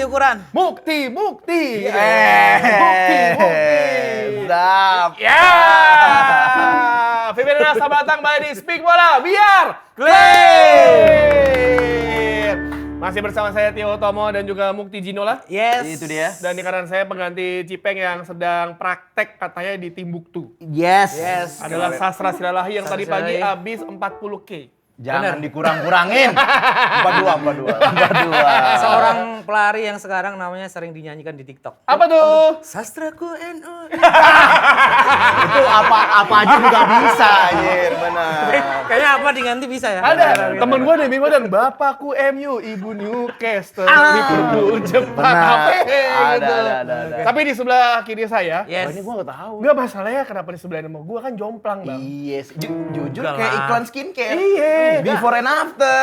ukuran. Mukti. Mukti. Zap. Ya. Febriana selamat datang kembali di Speak Bola biar clear. Masih bersama saya Tio Utomo dan juga Mukti Jinola. Yes. Itu dia. Dan di kanan saya pengganti Cipeng yang sedang praktek katanya di Timbuktu. Yes. Adalah Sastra Silalahi yang tadi pagi habis 40K. Jangan dikurang-kurangin. 42. Seorang pelari yang sekarang namanya sering dinyanyikan di TikTok. Apa tuh? Sastraku NU. Itu apa aja juga bisa, anjir, benar. Kayaknya apa diganti bisa ya? Ada temen gue nih bingung dan bapakku MU, ibu Newcastle, Liverpool, Jepang, apa gitu. Ada. Tapi di sebelah kiri saya, Yes. Ini gua nggak tahu. nggak masalahnya kenapa di sebelah nama gue kan jomplang bang. Yes, jujur Enggak kayak lah. iklan skincare. Iya. Before and after.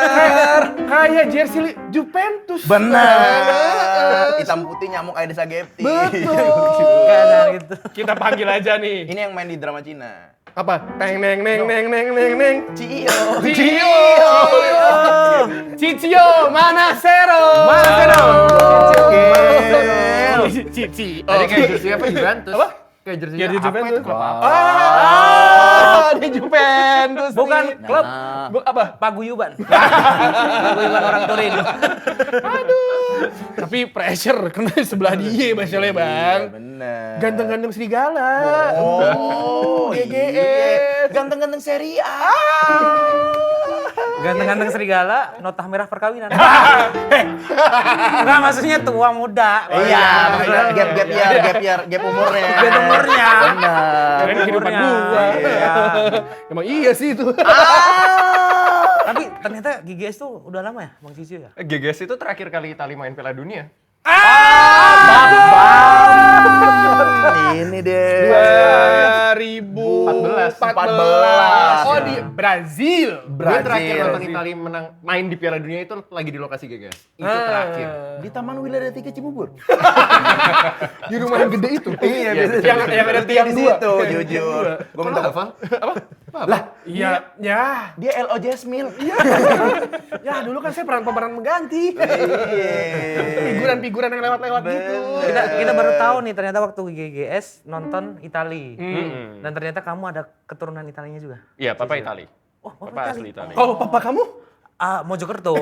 Kayak jersey Juventus. Benar. Hitam putih nyamuk Aedes aegypti. Betul. Kayak gitu. Kita panggil aja nih. Ini yang main di drama Cina. Apa? Neng. Cio. Cicio Manasero. Cicio. Tadi kayak jersey apa Juventus? Apa? Kayak jersey Jadi apa Juventus. itu klub apa? Di Juventus. Bukan nih. klub Apa? paguyuban. Paguyuban orang Turin. Tapi pressure kena di sebelah dia masalahnya bang. Bener. Ganteng-ganteng serigala. Oh, GGS. Ganteng-ganteng seri A. Ganteng-ganteng serigala, nota merah perkawinan. Enggak, maksudnya tua muda. Iya, maksudnya gap umurnya. Gap umurnya. Benar. Keren kehidupan Umurnya. gua. Iya. Emang iya sih itu. Tapi ternyata GGS tuh udah lama ya, Bang Cicio ya? GGS itu terakhir kali Italia main Piala Dunia. Ini deh. 2014. Oh di Brazil. Gue terakhir nonton Brazil. Italia main di Piala Dunia itu lagi di lokasi GGS. Itu terakhir. Di Taman Wilayah 3 Cibubur. Di rumah yang gede itu. Iya, yang ada tiang di dua. situ, jujur. Gua minta apa? Lah, Iya, ya. dia LO Jasmil. Ya dulu kan saya pemeran mengganti. Iya. Figuran-figuran yang lewat-lewat gitu. Kita baru tahu nih ternyata waktu GGS nonton Itali. Dan ternyata kamu ada keturunan Italinya juga. Iya, papa Itali. Oh, Papa asli Itali. Kalau papa kamu? Mojokerto.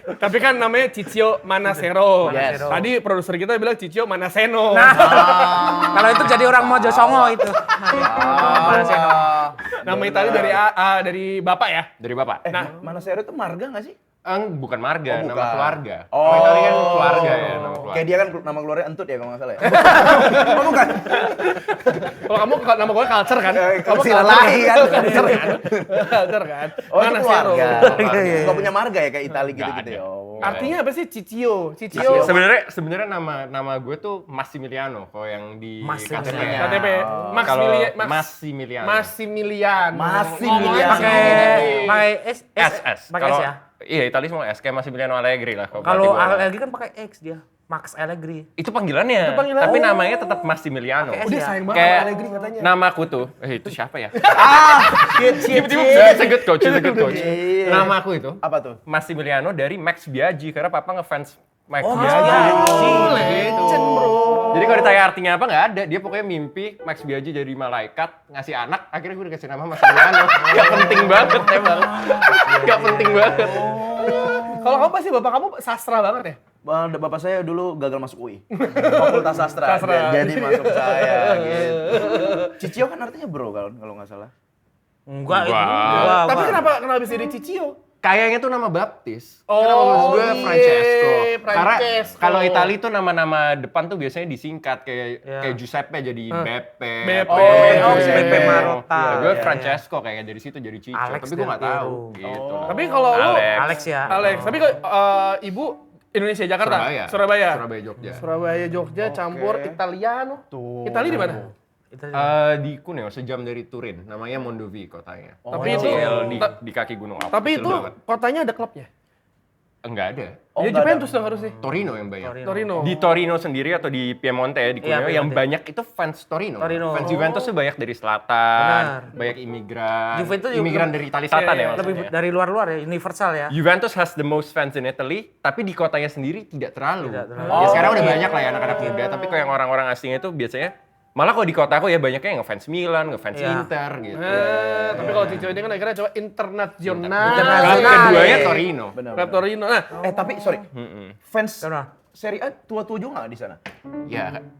Tapi kan namanya Cicio Manasero. Yes. Tadi produser kita bilang Cicio Manaseno. Kalau itu jadi orang Mojosongo itu. Manaseno. Nama Itali dari bapak ya. Dari bapak. Nah, Manasero itu marga nggak sih? Bukan marga, Oh, nama bukan. keluarga. Oh. Nama Itali kan keluarga ya, nama keluarga. Kayak dia kan nama keluarga Entut ya kalau nggak salah ya. Oh bukan. Kalau kamu nama gue culture kan? Kamu Silalahi kan. Culture kan? Culture kan? Oh, itu Manasero. keluarga. Nggak punya marga ya kayak Itali Nggak gitu-gitu ada. ya. Oh. Artinya apa sih Cicio? Sebenarnya nama gue tuh Massimiliano kalau yang di KTP. Massimiliano. KTP. Kalau Maximilian. Massimiliano. Massimiliano. Pakai S. Pakai S ya. Iya, Italia semua S kayak Massimiliano Allegri lah. Kalau Allegri kan pakai X dia. Max Allegri. itu panggilannya. Tapi namanya tetap Massimiliano. Pakai S Udah ya. sayang banget Kayak sama Allegri katanya. namaku tuh, itu siapa ya? Shit. He's a good coach. Iya. Namaku itu Apa tuh? Massimiliano dari Max Biaggi karena papa ngefans Max Oh, Biaggi. Biaggi. Legend bro. Jadi kalau ditanya artinya apa nggak ada, dia pokoknya mimpi Max Biaggi jadi malaikat ngasih anak, akhirnya gue dikasih nama Massimiliano. Gak penting banget emang, gak penting banget. Kalau kamu pasti bapak kamu sastra banget ya? Bapak saya dulu gagal masuk UI. Fakultas Sastra. Sastra. Jadi masuk saya gitu. Cicio kan artinya bro kalau nggak salah. Enggak itu. Enggak. Tapi kenapa bisa jadi Cicio? Kayaknya tuh nama baptis. Oh, Karena maksud gue iya, Francesco. Karena Francesco. kalau Italia tuh nama-nama depan tuh biasanya disingkat kayak Iya. kayak Giuseppe jadi Beppe. Beppe. Oh, Beppe Marotta. Ya, gue Iya, Francesco kayaknya dari situ jadi Ciccio. Alex Tapi gue nggak Del tahu Piero. gitu. Tapi kalau lu Alex ya. Alex, tapi kalau ibu Indonesia Jakarta, Surabaya, Jogja. Surabaya, Jogja, campur Italiano. Tuh. Itali di mana? Itu Di Cuneo, sejam dari Turin. Namanya Mondovi kotanya. Tapi itu- Kecil di kaki gunung Alps. Tapi kecil itu banget. kotanya ada klubnya. Enggak ada. Ya Juventus dong harusnya. Torino yang banyak. Torino. Di Torino sendiri atau di Piemonte ya, di Cuneo, yang Piemonte. banyak itu fans Torino. Torino. Fans Juventus tuh banyak dari selatan, Benar. banyak imigran. Juve itu juga imigran dari Italia Selatan ya lebih maksudnya. dari luar-luar ya, universal ya. Juventus has the most fans in Italy, tapi di kotanya sendiri tidak terlalu. Tidak terlalu. Ya sekarang udah banyak lah ya anak-anak muda, tapi kalau yang orang-orang asing itu biasanya malah kalau di kota aku ya banyaknya yang ngefans Milan, ngefans Iya. Inter gitu. Tapi kalau Cicio ini kan akhirnya coba internasional. Kalau keduanya Torino. Klub Torino. Nah, Tapi sorry. Fans Kenapa? Serie A tua-tua juga nggak di sana?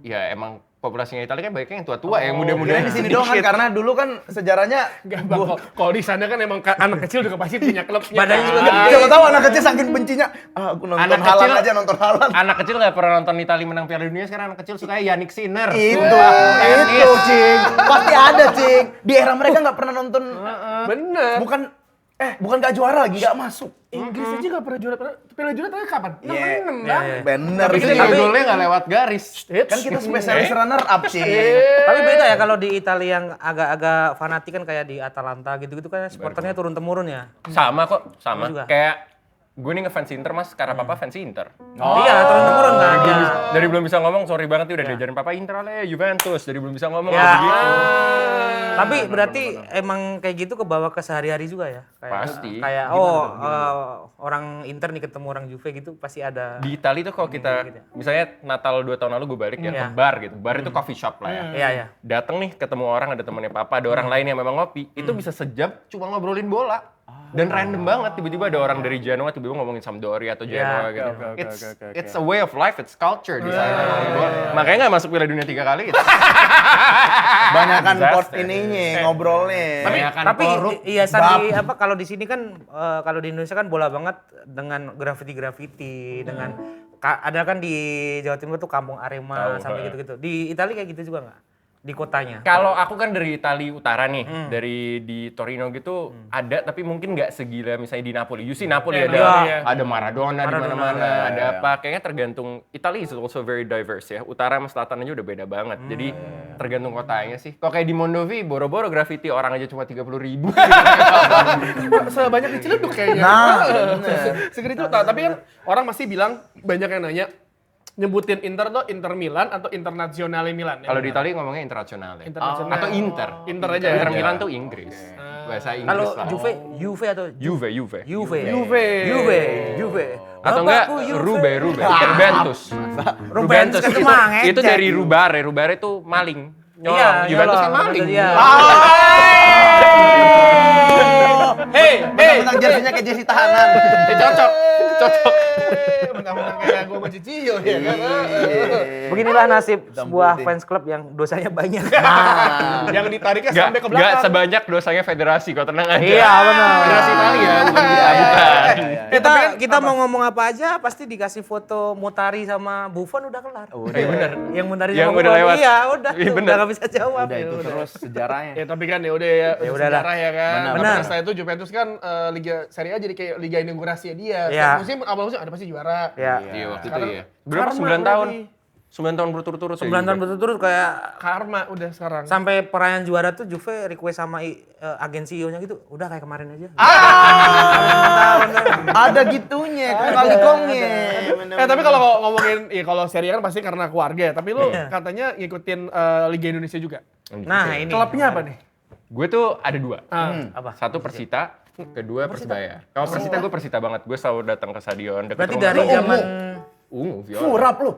Ya emang populasinya Italia kan banyaknya yang tua-tua, yang muda-muda Di sini doang kan karena dulu kan sejarahnya Gak bang, kalau di sana kan emang anak kecil juga pasti punya klubnya. Badannya juga kan. Siapa tahu anak kecil saking bencinya, aku nonton Anak Haaland kecil- aja nonton Haaland. Anak kecil nggak pernah nonton Italia menang Piala Dunia, sekarang anak kecil suka Yannick Sinner. Itu, Cing. Pasti ada, Cing. Di era mereka nggak pernah nonton. Bener. Bukan nggak juara lagi, nggak masuk. Inggris aja gak pernah juara. Piala juara terakhir kapan? 6 Iya. kan? Bener. Tapi itu Cing. juga golnya nggak lewat garis. Kan kita spesialis runner up, Cing. Tapi beda ya kalau di Italia yang agak-agak fanatik kan kayak di Atalanta gitu-gitu kan supporternya turun-temurun ya. Sama kok, sama. juga. Kayak gue nih ngefans Inter mas, karena papa fans Inter. Iya, turun-temurun kan. Ya. Dari belum bisa ngomong, sorry banget nih udah diajarin papa Inter ale Juventus. Dari belum bisa ngomong Ya. kayak begitu. Tapi berarti emang kayak gitu kebawa ke sehari-hari juga ya? Kayak, Pasti. Kayak orang Inter nih ketemu orang Juve gitu pasti ada. Di Italia tuh kalau kita, misalnya Natal 2 tahun lalu gue balik ya ke Iya. bar gitu. Bar itu coffee shop lah ya. Iya, iya. Dateng nih ketemu orang, ada temennya papa, ada orang lain yang memang ngopi. Itu bisa sejam cuma ngobrolin bola. Dan random banget, tiba-tiba ada orang dari Genoa tiba-tiba ngomongin Sampdoria atau Genoa gitu. It's a way of life, it's culture di sana. Makanya nggak masuk Piala Dunia 3 kali gitu. Banyakan Disaster. pot ininya, ngobrolnya. Tapi iya Sandi apa kalau di sini kan kalau di Indonesia kan bola banget dengan graffiti dengan ada kan di Jawa Timur tuh Kampung Arema sampai gitu-gitu. Di Italia kayak gitu juga nggak? Di kotanya? Kalau aku kan dari Italia Utara nih, dari di Torino gitu ada, tapi mungkin nggak segila misalnya di Napoli. You see Napoli ada Maradona di mana-mana, ada apa. Kayaknya tergantung, Italia is also very diverse ya. Utara sama selatan aja udah beda banget. Jadi tergantung kotanya sih. Kalau kayak di Mondovi, boro-boro graffiti orang aja cuma 30.000. Sebanyak kecil itu kayaknya. Nah, Segitu. Tapi kan orang masih bilang, banyak yang nanya, nyebutin Inter tuh Inter Milan atau Internazionale Milan? Kalau di Italia ngomongnya internasional. Internasional. Atau Inter. Inter aja. Inter Milan tuh Inggris. Bahasa Inggris Kalau lah. Juve atau Juve. Juve. Atau enggak Bapakku Juve. Rube. Rubentus. Rubentus kan cuma itu ngecek. dari Rubare. Rubare itu maling. Nyolong. Iya, Juventus kan nyolong. maling. Iya. Mentang-mentang jersinya kayak jersi tahanan. Cocok. Mentang-mentang kayak gue Cicio ya kan? Beginilah nasib sebuah fans club yang dosanya banyak. Yang ditariknya Nggak, sampai ke nggak belakang. sebanyak dosanya federasi, kok tenang aja. Iya, benar. Federasi Italia, bukan. Kita mau ngomong apa aja pasti dikasih foto Mutari sama Buffon udah kelar. Iya bener. Yang Mutari Yang sama udah Buffon, lewat. iya udah. Iya, Tuh, bener. udah gak bisa jawab. Udah Ya itu udah. terus sejarahnya. Ya tapi kan ya udah ya, udah sejarah ya kan. Benar. Setelah itu Juventus kan Liga Serie A jadi kayak Liga inaugurasinya dia. Iya. Setiap musim awal musim ada pasti juara. Ya. Iya, waktu itu Sekarang ya. Berapa? karma 9 tahun? berarti. 9 tahun berturut-turut. 9 tahun berturut-turut kayak Karma udah sekarang. sampai perayaan juara tuh Juve request sama agen CEO-nya gitu. Udah kayak kemarin aja. Ada gitunya, kali kongnya. Tapi kalau ngomongin kalau Serie A kan pasti karena keluarga. Tapi lu katanya ngikutin Liga Indonesia juga. Nah, ini. Klubnya apa nih? Gue tuh ada 2. Apa? Satu Persita, kedua Persibaya. Kalau Persita gue Persita banget. Gue selalu datang ke stadion. deket Berarti rumah. dari zaman Ungu, Viola. Furap lu.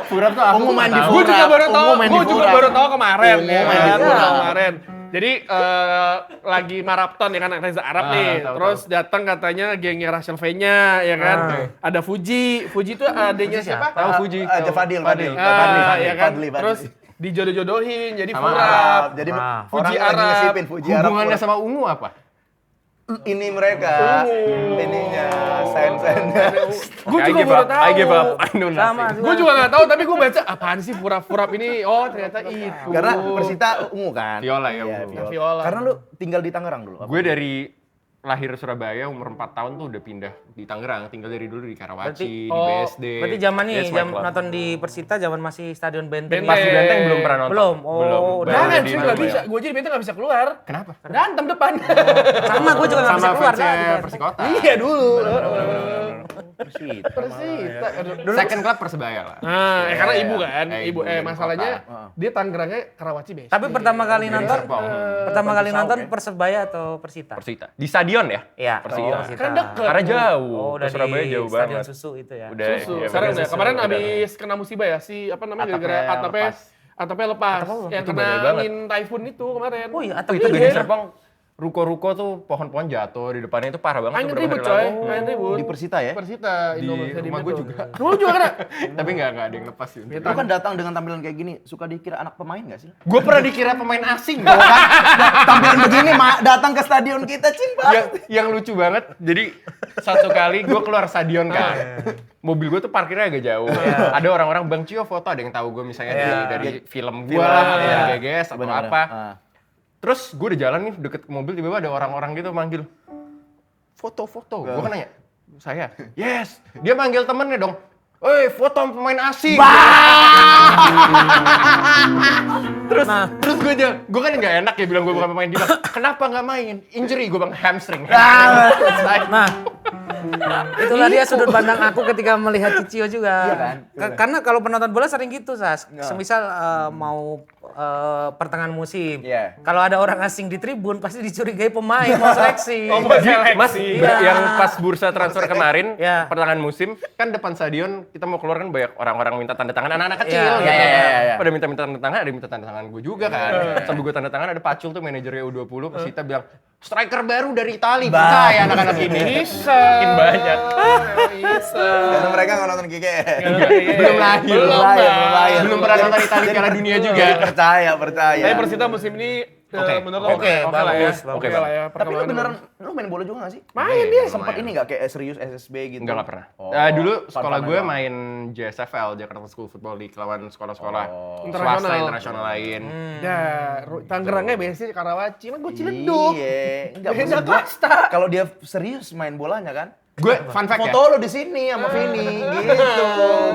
Furap tuh aku Ungu main di nggak tahu. Gue juga baru tahu. Ungu main di Gue juga Furap. baru tahu kemarin. Ungu Ya main di kan? Furap. Kemarin. Jadi lagi maraton ya kan Reza Arab nih. tahu, Terus datang katanya gengnya Rachel V-nya ya kan. Ada Fuji. Fuji itu adanya siapa? Tahu Fuji. Aja Fadil. Ya kan. Terus dijodoh-jodohin jadi Furap. Jadi Ah. orang Fuji lagi Arab. ngesipin Fuji Arab. Hubungannya sama Ungu apa? Ini mereka. Ininya, sen-sennya. Gue I juga give baru up. tahu. I give up. I know sama. nothing. Gue juga nggak tahu tapi gue baca apaan sih Furap ini. Oh ternyata itu. Karena Persita ungu kan. Viola ya, Iya, ungu. Viola. Karena lu tinggal di Tangerang dulu. apa? Gue dari lahir Surabaya, umur 4 tahun tuh udah pindah di Tangerang, tinggal dari dulu di Karawaci, di oh, BSD. Berarti zaman nih, That's my jam club. nonton di Persita, zaman masih Stadion Benteng. Benteng. Pas di Benteng belum pernah nonton. Belum? Oh, belum. udah. Baru Jangan di sih nggak Surabaya. bisa. Gue jadi benteng nggak bisa keluar. Kenapa? Berantem depan. Sama, gue juga nggak bisa Sama keluar. fansnya dah. Persikota. Iya dulu. Persita. Persita. Second club Persebaya lah. Nah, karena Iya, ibu iya. kan, ibu Ibu dari masalahnya kota. dia Tangerangnya Karawaci base. Tapi pertama kali Dari nonton, Serpong. pertama kali Persisau, nonton ya? Persebaya atau Persita? Persita. Di stadion ya? Iya, Persita. Persita. Kan deket. Karena jauh. Oh, udah Ke Surabaya di jauh Stadion banget. Susu itu ya. Udah. Susu. iya, Sekarang bener. udah. Kemarin Udah. abis kena musibah ya si apa namanya gara-gara Atapnya atapnya lepas. Yang Itu kena bahaya banget. angin typhoon itu kemarin. Oh iya, Oh, atau itu Iya. di Serpong, ruko-ruko tuh pohon-pohon jatuh di depannya itu parah banget. Angin tuh beberapa ribut hari coy, lalu. angin ribut. Di Persita ya? Persita, Di Indonesia rumah gue juga. Rumah lu juga kena? Tapi nggak ada yang lepas sih. Lu kan datang dengan tampilan kayak gini, suka dikira anak pemain gak sih? Gue pernah dikira pemain asing. Tampilan begini datang ke stadion kita cinta. yang lucu banget. Jadi satu kali gue keluar stadion kan. Mobil gue tuh parkirnya agak jauh. Ada orang-orang Bang Cio foto, ada yang tahu gue misalnya dari film gue lah, dari GGS atau Bener-bener. apa. Terus gue udah jalan nih deket ke mobil, tiba-tiba ada orang-orang gitu manggil, foto-foto. Gue kan nanya, saya, yes. Dia manggil temennya dong, "Woi, foto sama pemain asing." Terus gue kan nggak enak ya bilang gue bukan pemain. Dia bilang, "Kenapa nggak main? Injury." Gue bilang hamstring. Nah, itulah dia sudut pandang aku ketika melihat Cicio juga. Iya kan? Karena kalau penonton bola sering gitu, Sas. Semisal mau pertengahan musim. Iya. Kalau ada orang asing di tribun pasti dicurigai pemain mau seleksi. Oh, mau seleksi. Mas, Iya. yang pas bursa transfer kemarin, Iya. pertengahan musim, kan depan stadion kita mau keluar kan banyak orang-orang minta tanda tangan anak-anak kecil. Iya, gitu. iya. Pada minta tanda tangan, ada yang minta tanda tangan gue juga kan. Sambil gue tanda tangan ada Pacul tuh manajernya U20, Persita bilang, striker baru dari Itali, percaya anak-anak ini. Bisa. Makin banyak. Bisa. Karena mereka nggak nonton Kike. Belum lahir. Belum pernah nonton Itali Piala Dunia juga. Percaya. Tapi Persita musim ini menurut Oke, oke lah ya. bagus, Oke bagus. lah ya. Tapi lu perkembangan beneran, lu main bola juga gak sih? Main dia. Sempat ini gak kayak serius SSB gitu? Enggak pernah. Oh, Dulu sekolah fun-fun gue doang. main JSFL, Jakarta School Football League, lawan sekolah-sekolah Internasional. swasta internasional lain. Ya, Tangerangnya biasanya Karawaci, emang gue Ciledug. Iya, enggak Beda maksud gua, kasta. kalau dia serius main bolanya kan? Gue fun fact ya. Foto lo di sini sama Vini gitu,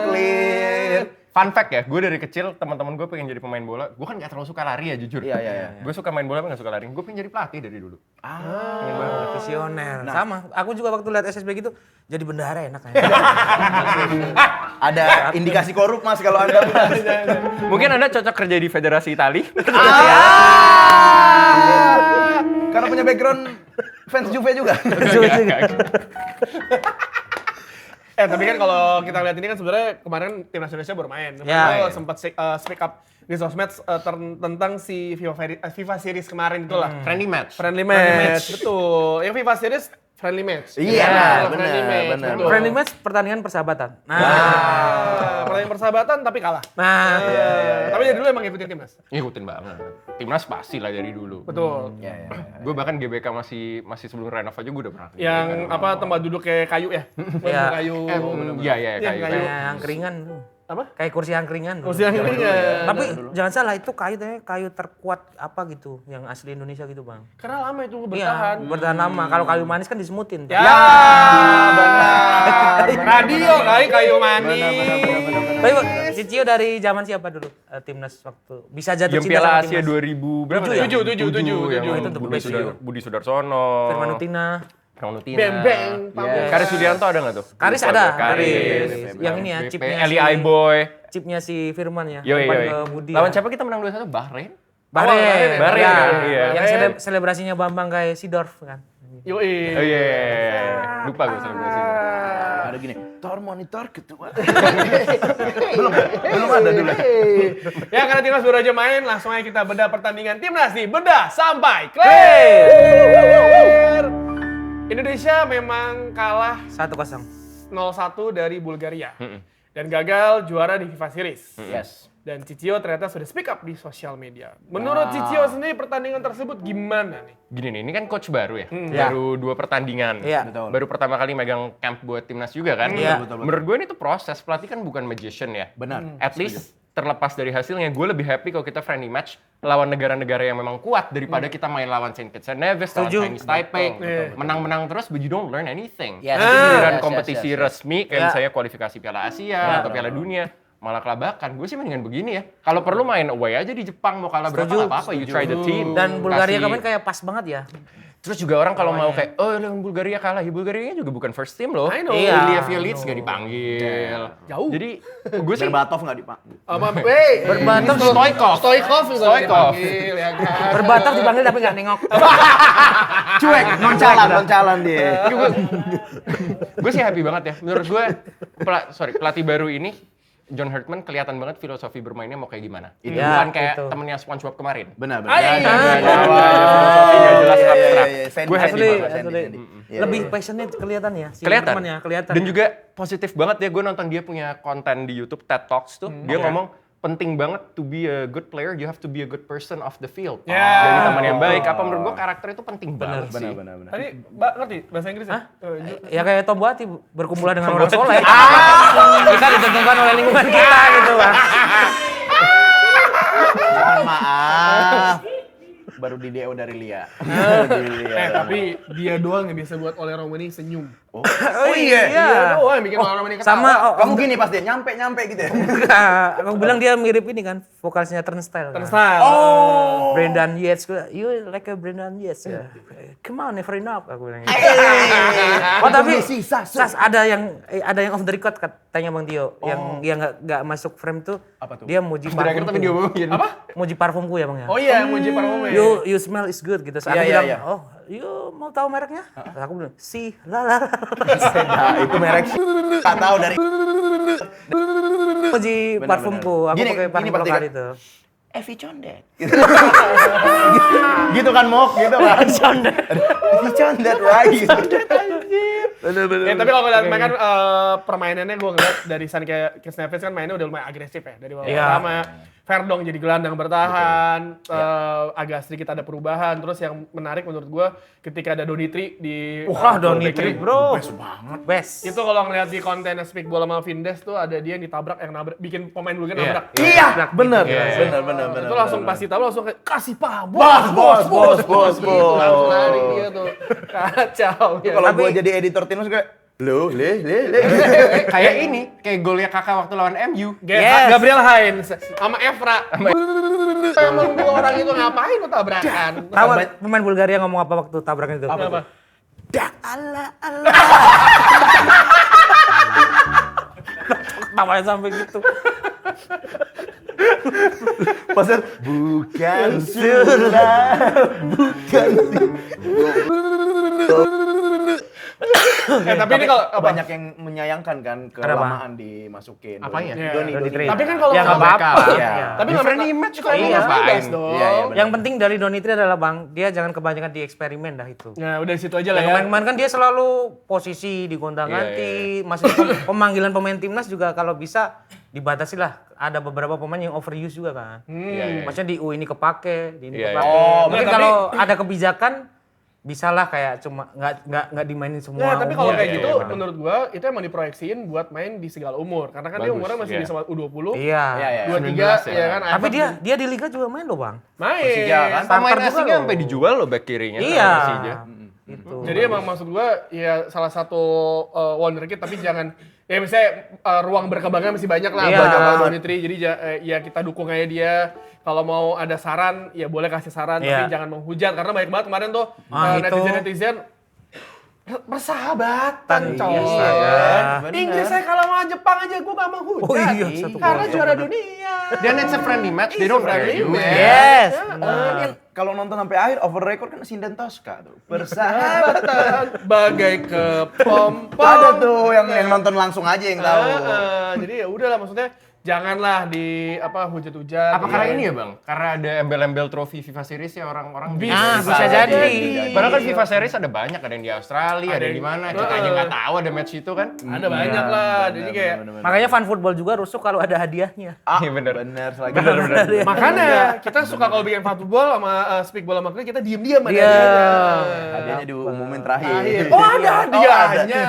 clear. Fun fact ya, gue dari kecil teman-teman gue pengen jadi pemain bola. Gue kan gak terlalu suka lari ya jujur. Iya. Gue suka main bola tapi gak suka lari. Gue pengen jadi pelatih dari dulu. Visioner. Nah. Sama. Aku juga waktu lihat SSB gitu jadi bendahara enak kayaknya. Ada indikasi korup mas kalau anda. Mungkin Anda cocok kerja di Federasi Itali. Karena punya background fans Juve juga. Tapi kan kalau kita lihat ini kan sebenarnya kemarin timnas Indonesia baru main. Ya. Sempat speak up di sosmed tentang si FIFA Series kemarin itulah. Friendly match. Friendly match. Betul. Yang FIFA Series friendly match. Iya, friendly match. benar. betul. Friendly match pertandingan persahabatan. Pertandingan persahabatan tapi kalah. Nah, Tapi dari dulu emang ngikutin timnas. Ngikutin banget. Timnas pasti lah dari dulu. Betul. Iya. Gue bahkan GBK masih sebelum renov aja gue udah pernah. Yang apa tempat duduk kayak kayu ya? Iya. Kayu. Iya, Iya, kayu. kayu. kayak angkringan. Apa? Kayak kursi angkringan. Kursi angkringan. Tapi jangan salah itu kayu terkuat apa gitu yang asli Indonesia gitu, Bang. Karena lama itu Iya, bertahan. bertahan lama. Kalau kayu manis kan disemutin. Ya, benar. Radio kayu manis. Tapi Bang, Cicio dari zaman siapa dulu timnas waktu bisa jatuh Yang cinta Piala sama Asia timnas? 2000 berapa? Tujuh, ya? tujuh. Yang Oh, itu untuk Budi Sudarsono. Firman Utina. Firman Utina. Beng beng. Karis Sudianto ada nggak tuh? Karis Lupa ada. gue. Karis. Yang ini ya, BP, chipnya Eli si- Aiboy. Chipnya si Firman ya. Yoi, umpan yoi. ke Budi. Lawan ya. siapa kita menang 2-1? Bahrain. Bahrain. Bahrain, Ya, kan? Iya. Yang selebrasinya Bambang kayak Sidorf kan. Yoi. Oh iya. Lupa gue selebrasinya. Ada gini, tor monitor ketua. belum ada dulu. Ya karena timnas baru aja main, langsung aja kita bedah pertandingan timnas nih. Bedah sampai clear. Indonesia memang kalah 1-0. 0-1 dari Bulgaria. Dan gagal juara di FIFA Series. Yes. Dan Cicio ternyata sudah speak up di sosial media. Menurut Cicio sendiri pertandingan tersebut gimana nih? Gini nih, ini kan coach baru ya. Iya. Baru 2 pertandingan. Iya. Betul. Baru pertama kali megang camp buat timnas juga kan. Iya. Betul. Menurut gue ini tuh proses, pelatih kan bukan magician ya. Benar. At least terlepas dari hasilnya, gue lebih happy kalau kita friendly match lawan negara-negara yang memang kuat daripada kita main lawan Saint Kitts and Nevis, lawan Setuju. Chinese Taipei, menang-menang terus, but you don't learn anything. Yes, Giliran yes, kompetisi yes, yes. resmi, kayak misalnya kualifikasi Piala Asia atau Piala Dunia, malah kelabakan. Gue sih mendingan begini ya. Kalau perlu main away aja di Jepang, mau kalah berapa Setuju. nggak apa-apa, you try the team. Dan Bulgaria Kasih- kemarin kayak pas banget ya. Terus juga orang kalau mau kayak, oh lawan Bulgaria kalah, ya Bulgaria juga bukan first team loh. I know. Iya. Ilya Vilic gak dipanggil. Jauh. Jadi gue sih Berbatov nggak dipanggil. Berbatov Stoikov. Stoikov juga Stoikov. dipanggil, ya kan. Berbatov dipanggil tapi nggak nengok. Cuek, noncalan dia. Gue sih happy banget ya. Menurut gue, pelatih baru ini, John Hurtman kelihatan banget filosofi bermainnya mau kayak gimana. Itu Ya, bukan kayak itu. temennya SpongeBob kemarin. Benar, Ah, iya. Filosofi nggak jelas abstrak. Gue happy Asli, banget. asli. Iya, Lebih iya. passionate kelihatan ya. Si Kelihatan. temannya, kelihatan. Dan juga positif banget ya, gue nonton dia punya konten di YouTube TED Talks tuh. Dia ngomong, penting banget to be a good player, you have to be a good person off the field. Ya. Jadi teman yang baik. Apa menurut gue karakter itu penting banget sih. Benar. Tadi Mbak ngerti bahasa Inggris ya? Ya kayak Tom Buati berkumpulan dengan orang soleh. Kita ditentukan oleh lingkungan kita gitu Bang. Mohon maaf. Baru di DO dari Lia. Tapi dia doang yang bisa buat oleh Romani senyum. Oh Dia iya. doang yang bikin oleh Romani ketawa. Sama Kamu gini pas dia nyampe gitu ya. aku bilang dia mirip ini kan, vokalisnya Turnstile. Kan? Style. Oh. Brendan Yates, you like a Brendan Yates ya. Come on, never enough aku bilang gitu. Oh tapi Sisa. Sas ada yang off the record katanya Bang Tio, yang nggak masuk frame tuh. Apa tuh? Dia muji Terakhir tapi dia parfumku. ngomongin. Apa? Muji parfumku ya Bang ya. Oh iya, muji parfumnya. You smell is good gitu. So, aku Iya, bilang, iya. oh, you mau tahu mereknya? Terus aku bilang, si, la. Nah, itu merek tak tahu dari Muji parfumku, aku Gini, pakai gini parfum pasti lokal kan. itu. Evi Condet. Gitu kan Mok, gitu kan. Evi Condet lagi. Tapi kalau ngeliat mereka kan permainannya gue ngeliat dari San Kitts Nevis kan mainnya udah lumayan agresif ya. Dari babak Iya. pertama, Verdong jadi gelandang bertahan, agak sedikit ada perubahan. Terus yang menarik menurut gue ketika ada Donitri di Wah, fullback Donitri kiri. bro. Best banget. Best. Itu kalau ngeliat di konten Speak Bola sama Vindes tuh ada dia yang ditabrak, yang nabrak, bikin pemain dulu kan Iya. nabrak. Iya, bener. Iya. Bener. Itu langsung pasti tahu langsung kayak kasih paham. Bos. Gitu, langsung lari dia tuh. Kacau. Ya. Kalau gua jadi editor timnas kayak Loh, le. Kayak ini, kayak golnya Kakak waktu lawan MU. Yes. Gabriel Heinz sama Evra. Emang dua orang itu ngapain lo tabrakan? Tahu pemain Bulgaria ngomong apa waktu tabrakan itu? Apa? Dak ala. Tawanya sampai gitu. Pasal bukan sulam, bukan. Tapi ini kalau apa? banyak yang menyayangkan kan Kenapa? kelamaan dimasukin. Apanya? Iya. Tapi kan kalau Ya nggak kalau- apa-apa. Iya. Tapi Di nggak friendly match kok Iya, ngapain? bebas dong. Iya, benar. Yang penting dari Donitri adalah Bang, dia jangan kebanyakan di eksperimen dah itu. Ya udah situ aja lah Yang ya. kemarin-kemarin kan dia selalu posisi di gonta-ganti, masih pemanggilan pemain timnas juga kalau bisa dibatasi lah. Ada beberapa pemain yang overuse juga kan. Iya. Maksudnya di ini kepake, di ini Iya, kepake. iya. Oh, Mungkin tapi- kalau ada kebijakan bisalah kayak cuma nggak dimainin semua. Ya, tapi kalau umur. kayak iya, gitu iya, benar. menurut gua itu emang diproyeksiin buat main di segala umur. Karena kan dia Bagus, umurnya masih iya. di U20, Iya. Iya, iya. 23 19 ya kan. Tapi Everton dia di liga juga main loh, Bang. main. Persija kan? Pemain Starter juga asingnya loh. sampai dijual loh back kirinya. Iya. sama Persija. Gitu. Jadi emang maksud gua ya salah satu wonderkid tapi jangan ya misalnya ruang berkembangnya masih banyak lah Iya. banyak banget Donitri. Jadi ya kita dukung aja dia. Kalau mau ada saran ya boleh kasih saran Iya. tapi jangan menghujat karena banyak banget kemarin tuh itu. netizen persahabatan coy. Iya. Inggris saya kalah sama Jepang aja gua gak mau hujat. Oh iya, satu Karena gol. juara dunia. Dan it's a friendly match, they don't care friendly you. match. Yes. Ini kalau nonton sampai akhir over record kan Sinden Tosca tuh. Persahabatan. Persahabatan bagai kepompong. Ada tuh yang nonton langsung aja yang tahu. Jadi ya udahlah maksudnya janganlah di hujat-hujat. Apa karena ini ya Bang? Karena ada embel-embel trofi FIFA Series ya orang-orang Bisa jadi. Padahal kan FIFA Series ada banyak, ada yang di Australia, ada yang di mana. Kita aja nggak tahu ada match itu kan. Ada banyak lah. Jadi kayak Makanya fan football juga rusuh kalau ada hadiahnya. Iya bener. Bener lagi. makanya kita suka kalau bikin fan football sama speak bola makanya kita diem-diem ada Iya. hadiahnya. Hadiahnya diumumin terakhir. Oh ada hadiahnya.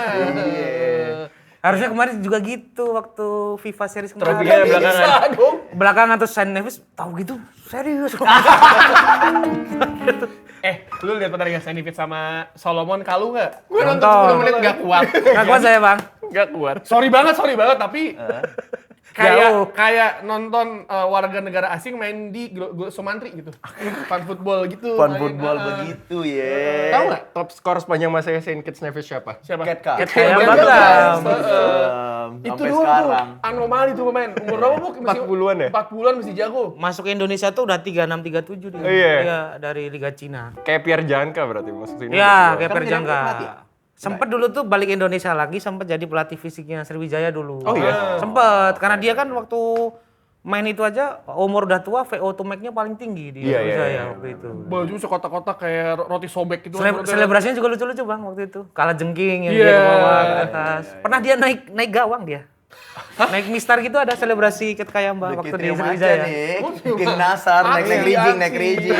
Iya. Harusnya kemarin juga gitu waktu FIFA series kemarin. Trofinya belakangan. Bisa dong. Belakangan tuh Saint Neves tahu gitu serius. Lu lihat pertandingan Sanivit sama Solomon Kalou nggak? Gue nonton Nonton. 10 menit gak kuat. Nggak kuat saya bang. Gak kuat. Sorry banget tapi Jauh. kayak nonton warga negara asing main di Sumantri gitu. Fun football gitu. Fun main. football begitu ya. Tahu nggak top skor sepanjang masa Saint Kitts Nevis siapa? Siapa? Cat Cup. Kayak Cat Bagam. Itu Sampai doang sekarang. tuh, anomali tuh pemain. Umur berapa bu? 40-an ya? 40-an masih jago. Masuk ke Indonesia tuh udah 36-37 dia. Iya. Iya, dari Liga Cina. Kayak Pierre Janka berarti masuk sini. Iya, kayak Sekarang Perjangka. jadi pelatih? Sempet dulu tuh balik Indonesia lagi, sempet jadi pelatih fisiknya Sriwijaya dulu. Oh iya? Sempet, karena dia kan waktu main itu aja umur udah tua, VO to make-nya paling tinggi di Iya, Sriwijaya iya. waktu itu. Baju sekotak-kotak kayak roti sobek gitu. Selebrasinya juga lucu-lucu bang waktu itu. Kalah jengking yang Iya. dia ke bawah ke atas. Pernah dia naik gawang dia. Naik mistar gitu ada selebrasi Ket Kayamba waktu di Sriwijaya. King Nasar, naik rijing.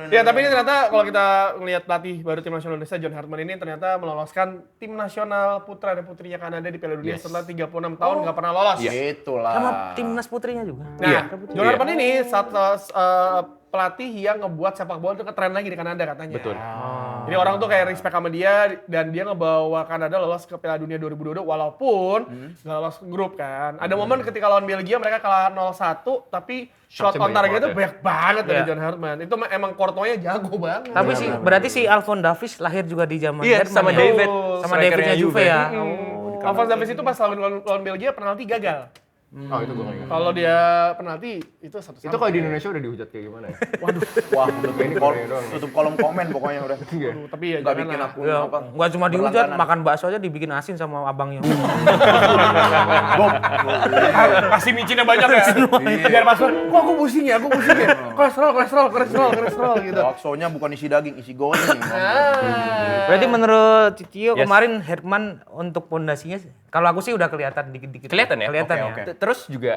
Ya tapi ini ternyata kalau kita ngelihat pelatih baru tim nasional Indonesia John Hartman ini ternyata meloloskan tim nasional putra dan putrinya Kanada di Piala Dunia setelah 36 tahun nggak pernah lolos. Itulah. Sama timnas putrinya juga. Nah, John Hartman ini satu pelatih yang ngebuat sepak bola itu keren lagi di Kanada katanya. Betul. Jadi orang tuh kayak respect sama dia dan dia ngebawa Kanada lolos ke Piala Dunia 2022 walaupun nggak lolos ke grup kan. Ada momen ketika lawan Belgia mereka kalah 0-1 tapi shot Shotnya on banyak target itu banget ya. banyak banget dari Iya. John Hartman. Itu emang Courtois-nya jago banget. Tapi sih berarti si Alphonse Davies lahir juga di zaman Iya, Jerman sama ya? David. Sama strikernya Davidnya Juve ya. Alphonse Davies itu pas lawan Belgia penalti gagal. Oh itu gue nggak ingat. Kalau dia penalti itu satu sama. Itu kalau di Indonesia udah dihujat kayak gimana ya? Wah, udah Ini Korea doang. tutup kolom komen pokoknya udah. Aduh, tapi ya Nggak jangan bikin lah. akun Ya, apa. nggak cuma dihujat, berlangganan. makan bakso aja dibikin asin sama abangnya. Kasih micinnya banyak ya. Biar masuk, kok aku pusing ya. Kolesterol gitu. Baksonya bukan isi daging, isi goreng. Berarti menurut Cicio Yes. kemarin Herman untuk pondasinya, kalau aku sih udah kelihatan dikit-dikit. Kelihatan ya? Kelihatan Oke, ya. oke. Terus juga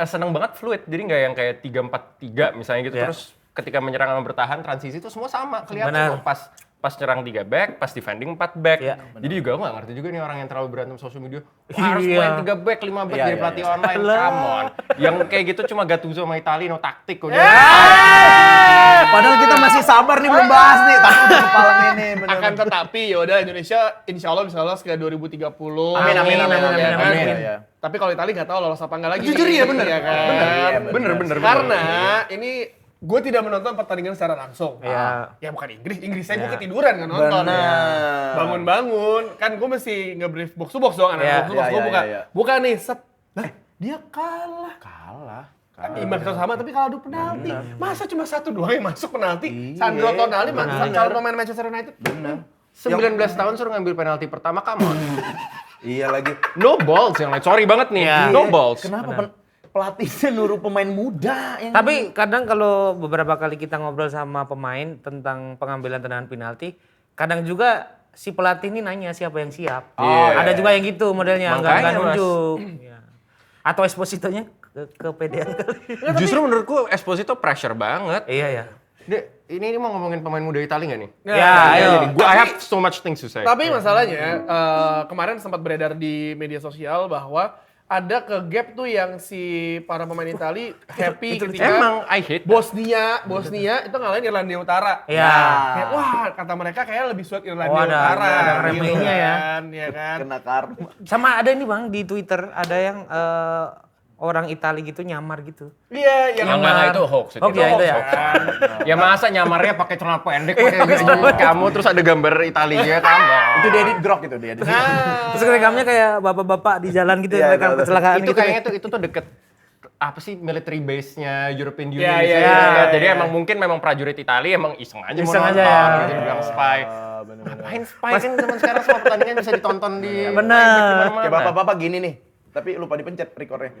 seneng banget fluid, jadi nggak yang kayak 3-4-3 misalnya gitu. Ya. Terus ketika menyerang sama bertahan, transisi itu semua sama kelihatan. Benar. Loh. Pas nyerang 3 back, pas defending 4 back. Ya, Jadi juga aku nggak ngerti juga nih orang yang terlalu berantem sosial media. Wah, harus Iya. main 3 back, 5 back Iya, jadi iya, pelatih iya. online. Come on. Yang kayak gitu cuma Gattuso sama Itali, no taktik. Kok Padahal kita masih sabar nih belum bahas nih, tapi udah kepala ini bener. Akan tetapi yaudah Indonesia insya Allah bisa lolos ke 2030. Amin, amin, amin, amin, ya kan? amin. Iya. Tapi kalau Itali nggak tahu lolos apa nggak lagi. Jujur iya, bener. Iya kan? Bener. Karena ini gue tidak menonton pertandingan secara langsung. Iya. Ya bukan Inggrisnya gue ketiduran kan nonton. Bener. Bangun-bangun, kan gue mesti nge-brief box to box dong, Iya, box to box. iya, Gue iya, buka, iya. buka nih, set. Dia kalah. Kalah. Imbang satu sama tapi kalah adu penalti. Masa cuma satu doang yang masuk penalti? Iya. Sandro Tonali Benar. calon pemain Manchester United. Bener. 19 tahun suruh ngambil penalti pertama, come on. Iya lagi. No balls yang lain. Sorry banget nih. Iya. No balls. Kenapa pelatihnya nyuruh pemain muda yang Tapi kadang kalau beberapa kali kita ngobrol sama pemain tentang pengambilan tendangan penalti, kadang juga si pelatih ini nanya siapa yang siap. Ada juga yang gitu modelnya, nggak Makanya, Mas. nunjuk. Iya. Atau Espositonya kepedean kali. Justru menurutku Esposito pressure banget. Iya ya. Ini mau ngomongin pemain muda Italia nggak nih? Ya, ayo. Jadi gue I have so much things to say. Tapi masalahnya kemarin sempat beredar di media sosial bahwa ada ke gap tuh yang si para pemain Itali happy ketika Emang I hate Bosnia itu ngalahin Irlandia Utara. Iya. Kayak, wah kata mereka kayak lebih sulit Irlandia Oh, ada Utara. remehnya ya. Ya kan. kena karma. Sama ada ini Bang di Twitter, ada yang orang Itali gitu nyamar gitu. Iya, yang Enggak, itu hoax. Hoax ya, itu ya? Ya masa nyamarnya pakai celana pendek, pakai baju kamu terus ada gambar Italinya kamu. Itu dia edit grok itu dia. Terus rekamnya kayak bapak-bapak di jalan gitu Iya, yang rekam betul. kecelakaan Itu gitu. kayaknya itu tuh deket apa sih military base-nya European Union Iya, di iya, sana. iya, Jadi iya. emang mungkin memang prajurit Italia emang iseng aja Iseng mau aja nonton ya. gitu bilang spy. Ngapain spy kan zaman sekarang semua pertandingan bisa ditonton di Bener. Kayak bapak-bapak gini nih. Tapi lupa dipencet rekornya.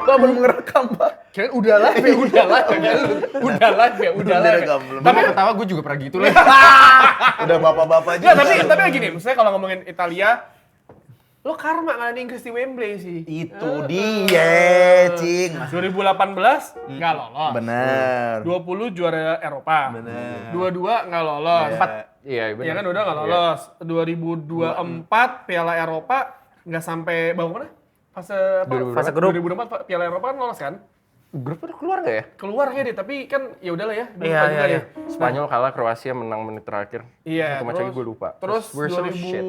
Gak belum ngerekam, Pak. Kirain udah live ya, udah live ya. Tapi ketawa gue juga pernah gitu lah. Udah bapak-bapak Ya, juga. tapi gini, maksudnya kalau ngomongin Italia, lo karma ngalahin Inggris di Wembley sih. Itu dia, Cing. 2018 nggak lolos. Bener. 20 juara Eropa. Bener. 22 nggak lolos. Iya, benar. Ya kan udah nggak lolos. 2024 Piala Eropa nggak sampai babak mana? Fase apa? Fase grup. 2024 Piala Eropa kan lolos kan? Grup udah keluar nggak ya? Keluar ya deh, tapi kan ya udahlah ya. Iya, Juga iya. ya. Spanyol kalah, Kroasia menang menit terakhir. Iya. Satu match lagi gue lupa. Terus we're so shit.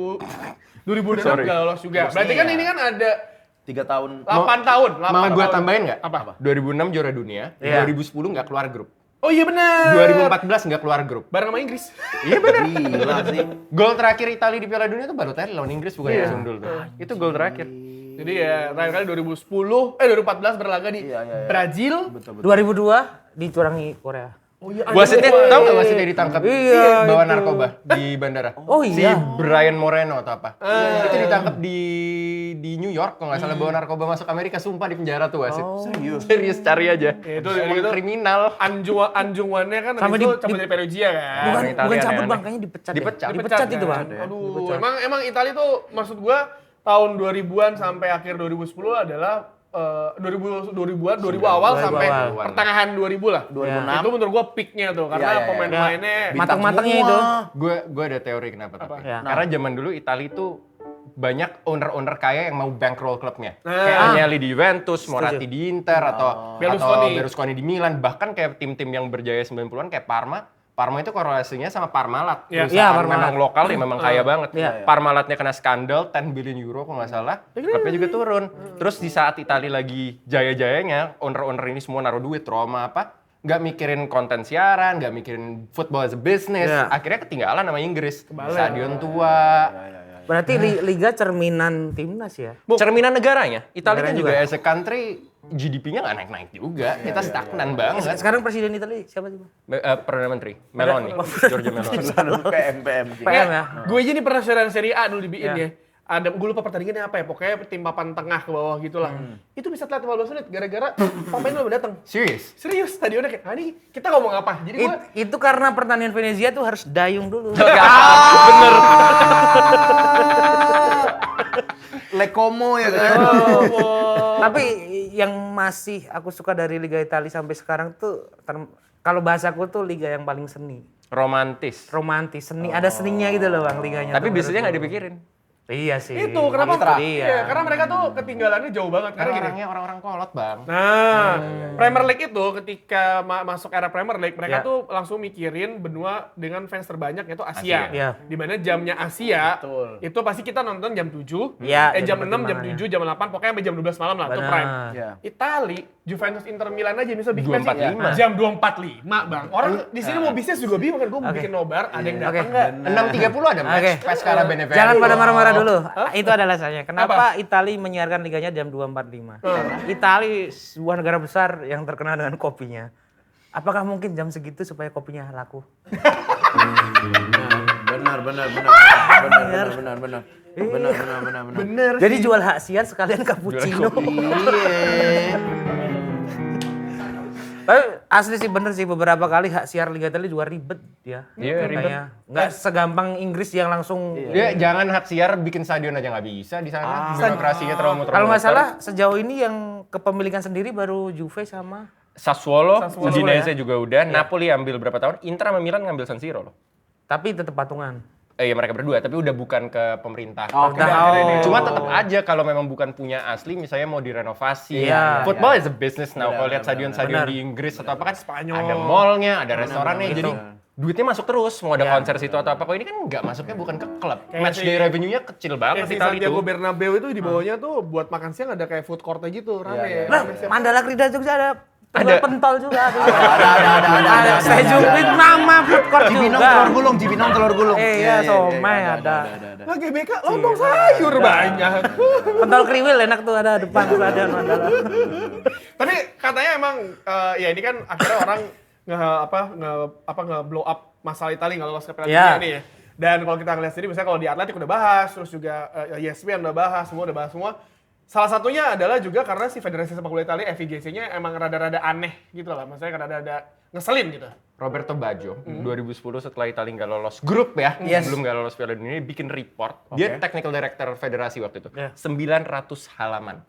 2026 Sorry. nggak lolos juga. Berarti kan ini kan ada 3 tahun. 8 tahun. Mau gue tambahin nggak? Apa? 2006 juara dunia, Iya. 2010 nggak keluar grup. Oh iya benar. 2014 nggak keluar grup. Bareng sama Inggris. Iya benar. Gila sih. Gol terakhir Italia di Piala Dunia itu baru tadi lawan Inggris bukan Iya. Sundul tuh. Itu gol terakhir. Jadi ya terakhir kali 2014 berlaga di Iya. Brazil. 2002 dicurangi Korea. Oh iya. Wasitnya tahu nggak wasitnya ditangkap? Iya, bawa itu. narkoba di bandara. Oh, iya. Si Brian Moreno atau apa? Itu ditangkap di New York kalau nggak salah bawa narkoba masuk Amerika, sumpah di penjara tuh wasit. Serius cari aja. Ya, itu Emang itu kriminal. Anjungannya kan Sampai itu di- cabut dari Perugia kan. Bukan, orang Italia bukan cabut aneh-aneh. bang, kayaknya dipecat. ya? Dipecat. Dipecat itu bang. kan? Aduh, emang Italia tuh maksud gua tahun 2000-an sampai akhir 2010 adalah 2000-an, 2000 awal 2000 sampai awal. pertengahan 2000 lah. 2006. Itu menurut gua peaknya tuh karena Iya, iya, iya. pemain-pemainnya Matang-matangnya itu. Gue ada teori kenapa tapi. Ya. Karena zaman dulu Italia itu banyak owner-owner kaya yang mau bankroll klubnya. Nah. Kayak Agnelli di Juventus, Moratti di Inter, atau Berlusconi. Berlusconi di Milan. Bahkan kayak tim-tim yang berjaya 90-an kayak Parma. Parma itu korelasinya sama Parmalat. Iya. Perusahaan Iya, Parmalat. memang lokal ya memang kaya banget. Iya. Parmalatnya kena skandal 10 billion euro kalau nggak salah. Klubnya juga turun. Terus di saat Italia lagi jaya-jayanya, owner-owner ini semua naruh duit, Roma apa, nggak mikirin konten siaran, nggak mikirin football as a business. Iya. Akhirnya ketinggalan sama Inggris. Stadion tua. Berarti liga cerminan timnas ya? Cerminan negaranya. Italia kan Negaranya juga juga. as a country GDP-nya nggak naik-naik juga. Kita stagnan banget. Sekarang presiden Italia siapa sih? Bang? Perdana Menteri Meloni, Giorgia Meloni. PM. PM ya? Gue aja nih pernah siaran Serie A dulu di BIN Iya. ya. Ada, gue lupa pertandingannya apa ya, pokoknya tim papan tengah ke bawah gitu lah. Itu bisa telat 15 menit gara-gara pemain belum datang. Serius? Serius, stadionnya kayak, ini kita ngomong apa? Jadi gue Itu karena pertandingan Venezia tuh harus dayung dulu. Bener. Lekomo ya kan. Tapi yang masih aku suka dari Liga Italia sampai sekarang tuh kalau bahasaku tuh liga yang paling seni, Romantis. romantis, seni, ada seninya gitu loh bang liganya. Tapi tuh biasanya nggak menurutku. dipikirin. Iya sih. itu kenapa? Itu Iya, dia. karena mereka tuh ketinggalannya jauh banget. Karena gini, Orangnya orang-orang kolot bang. nah, Premier League itu ketika masuk era Premier League, mereka Ya. tuh langsung mikirin benua dengan fans terbanyak yaitu Asia. Ya. Di mana jamnya Asia, Betul. itu pasti kita nonton jam 7, Ya, jam jadi 6, jam pertimbangannya. 7, jam 8, pokoknya sampai jam 12 malam lah, itu Benar. prime. Iya. Itali, Juventus Inter Milan aja bisa big match 245. jam 2.45 bang. Orang di sini mau bisnis juga bingung kan, gue mau Oke. bikin nobar, ada yang Oke. datang nggak? 6.30 ada match Oke. Pescara Benevento. Jangan pada marah-marah dulu. Itu ada alasannya. Kenapa Apa? Italia menyiarkan liganya jam 2.45? Italia sebuah negara besar yang terkenal dengan kopinya. Apakah mungkin jam segitu supaya kopinya laku? Benar. Bener Jadi sih. jual hak siar sekalian cappuccino. Iya. Tapi asli sih bener sih beberapa kali hak siar Liga Italia juga ribet ya. Iya, ribet. Kayaknya. Nggak segampang Inggris yang langsung. Dia jangan hak siar bikin stadion aja nggak bisa di sana. Birokrasinya terlalu Kalau nggak salah sejauh ini yang kepemilikan sendiri baru Juve sama. Sassuolo, Sassuolo Udinese juga udah. Napoli ambil berapa tahun? Inter sama Milan ngambil San Siro loh. Tapi tetap patungan. Iya mereka berdua, tapi udah bukan ke pemerintah. Oke. Cuma tetap aja kalau memang bukan punya asli, misalnya mau direnovasi. Iya, Football is a business now. Kalau lihat stadion-stadion benar. di Inggris atau apa kan, Spanyol. ada mallnya, ada restorannya, benar. jadi duitnya masuk terus. Mau ada Iya. konser situ atau apa. Kalau ini kan nggak masuknya bukan ke klub. Kayak Match si- day revenue-nya kecil Kayak banget si Italia itu. Santiago Bernabeu itu di bawahnya tuh buat makan siang ada kayak food court-nya gitu, rame. Nah, Rame siang. Mandala Krida Jogja ada. Ada. Pentol juga ada. Ada. Saya jupit nama food court Cibinong juga. telur gulung, Cibinong telur gulung. Iya, somai ada. Lah GBK lontong sayur banyak. Pentol kriwil enak tuh ada depan stadion Mandala. Tapi katanya emang ya ini kan akhirnya orang nge blow up masalah Italia nggak lolos ke Piala Iya. Dunia ini ya. Dan kalau kita ngeliat sendiri misalnya kalau di Atletik udah bahas, terus juga ESPN udah bahas, semua udah bahas semua. Salah satunya adalah juga karena si Federasi Sepak Bola Italia FIGC-nya emang rada-rada aneh gitu lah, maksudnya rada-rada ngeselin gitu. Roberto Baggio 2010 setelah Italia nggak lolos grup ya, Yes. belum nggak lolos Piala Dunia, dia bikin report. Dia technical director federasi waktu itu. Yeah. 900 halaman.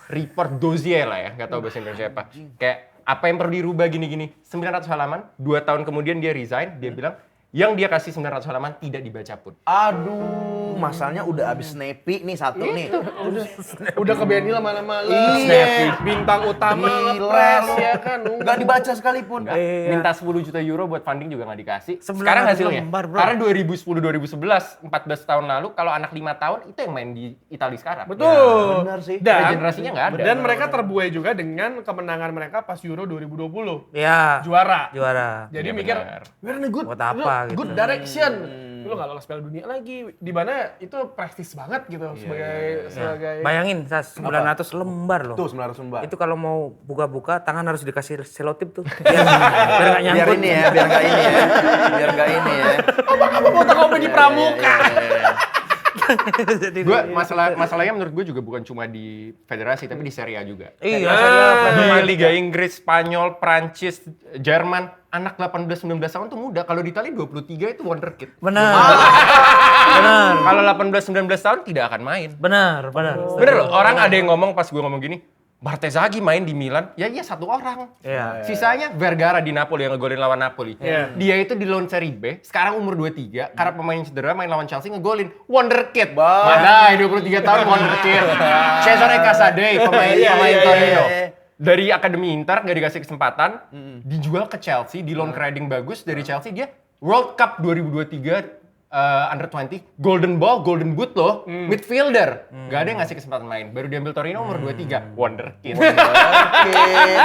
Report dossier lah ya, nggak tahu bahasa Indonesia apa. Kayak apa yang perlu dirubah gini-gini. 900 halaman, 2 tahun kemudian dia resign, dia bilang yang dia kasih 900 halaman tidak dibaca pun. Aduh, masalahnya udah abis Snappy nih satu nih. Udah ke Benny lama-lama. Iya. Bintang utama Gila ngepres lu. ya kan. Nggak dibaca sekalipun. Enggak. Minta 10 juta euro buat funding juga nggak dikasih. 900 Sekarang hasilnya. lembar, bro. Karena 2010-2011, 14 tahun lalu, kalau anak 5 tahun itu yang main di Italia sekarang. Betul. Benar sih. Dan Generasinya nggak ada. Dan mereka terbuai juga dengan kemenangan mereka pas Euro 2020. Ya. Juara. Jadi Jadi Iya, mikir, benar. we're in a good, Buat apa gitu. good direction. Lu gak lolos Piala Dunia lagi. Di mana itu prestis banget gitu sebagai bayangin, Sas, 900 lembar loh. Tuh 900 lembar. Itu kalau mau buka-buka, tangan harus dikasih selotip tuh. Biar nggak Biar nyangkut. ini ya, biar nggak ini ya. Biar nggak ini ya. apa fotokopi di pramuka. Jadi Gua masalahnya menurut gue juga bukan cuma di federasi tapi di Serie A juga. iya, Di Liga Inggris, Spanyol, Prancis, Jerman, anak 18-19 tahun tuh muda. Kalau di Italia 23 itu wonderkid. benar. Benar. Kalau 18-19 tahun tidak akan main. Benar. Bener loh, orang ada yang ngomong pas gue ngomong gini, Bartezagi main di Milan, ya iya satu orang. Iya. Sisanya Vergara di Napoli yang ngegolin lawan Napoli. Iya. Dia itu di loan Serie B, sekarang umur 23, karena pemain cedera main lawan Chelsea ngegolin. Wonderkid. Madai 23 tahun wonderkid. Cesare Casadei, pemain Torino. Dari Akademi Inter nggak dikasih kesempatan, dijual ke Chelsea, di loan ke Reading bagus dari Chelsea, dia World Cup 2023 Under 20, Golden Ball, Golden Boot loh, midfielder. Gak ada yang ngasih kesempatan main. Baru diambil Torino umur 23, wonderkid.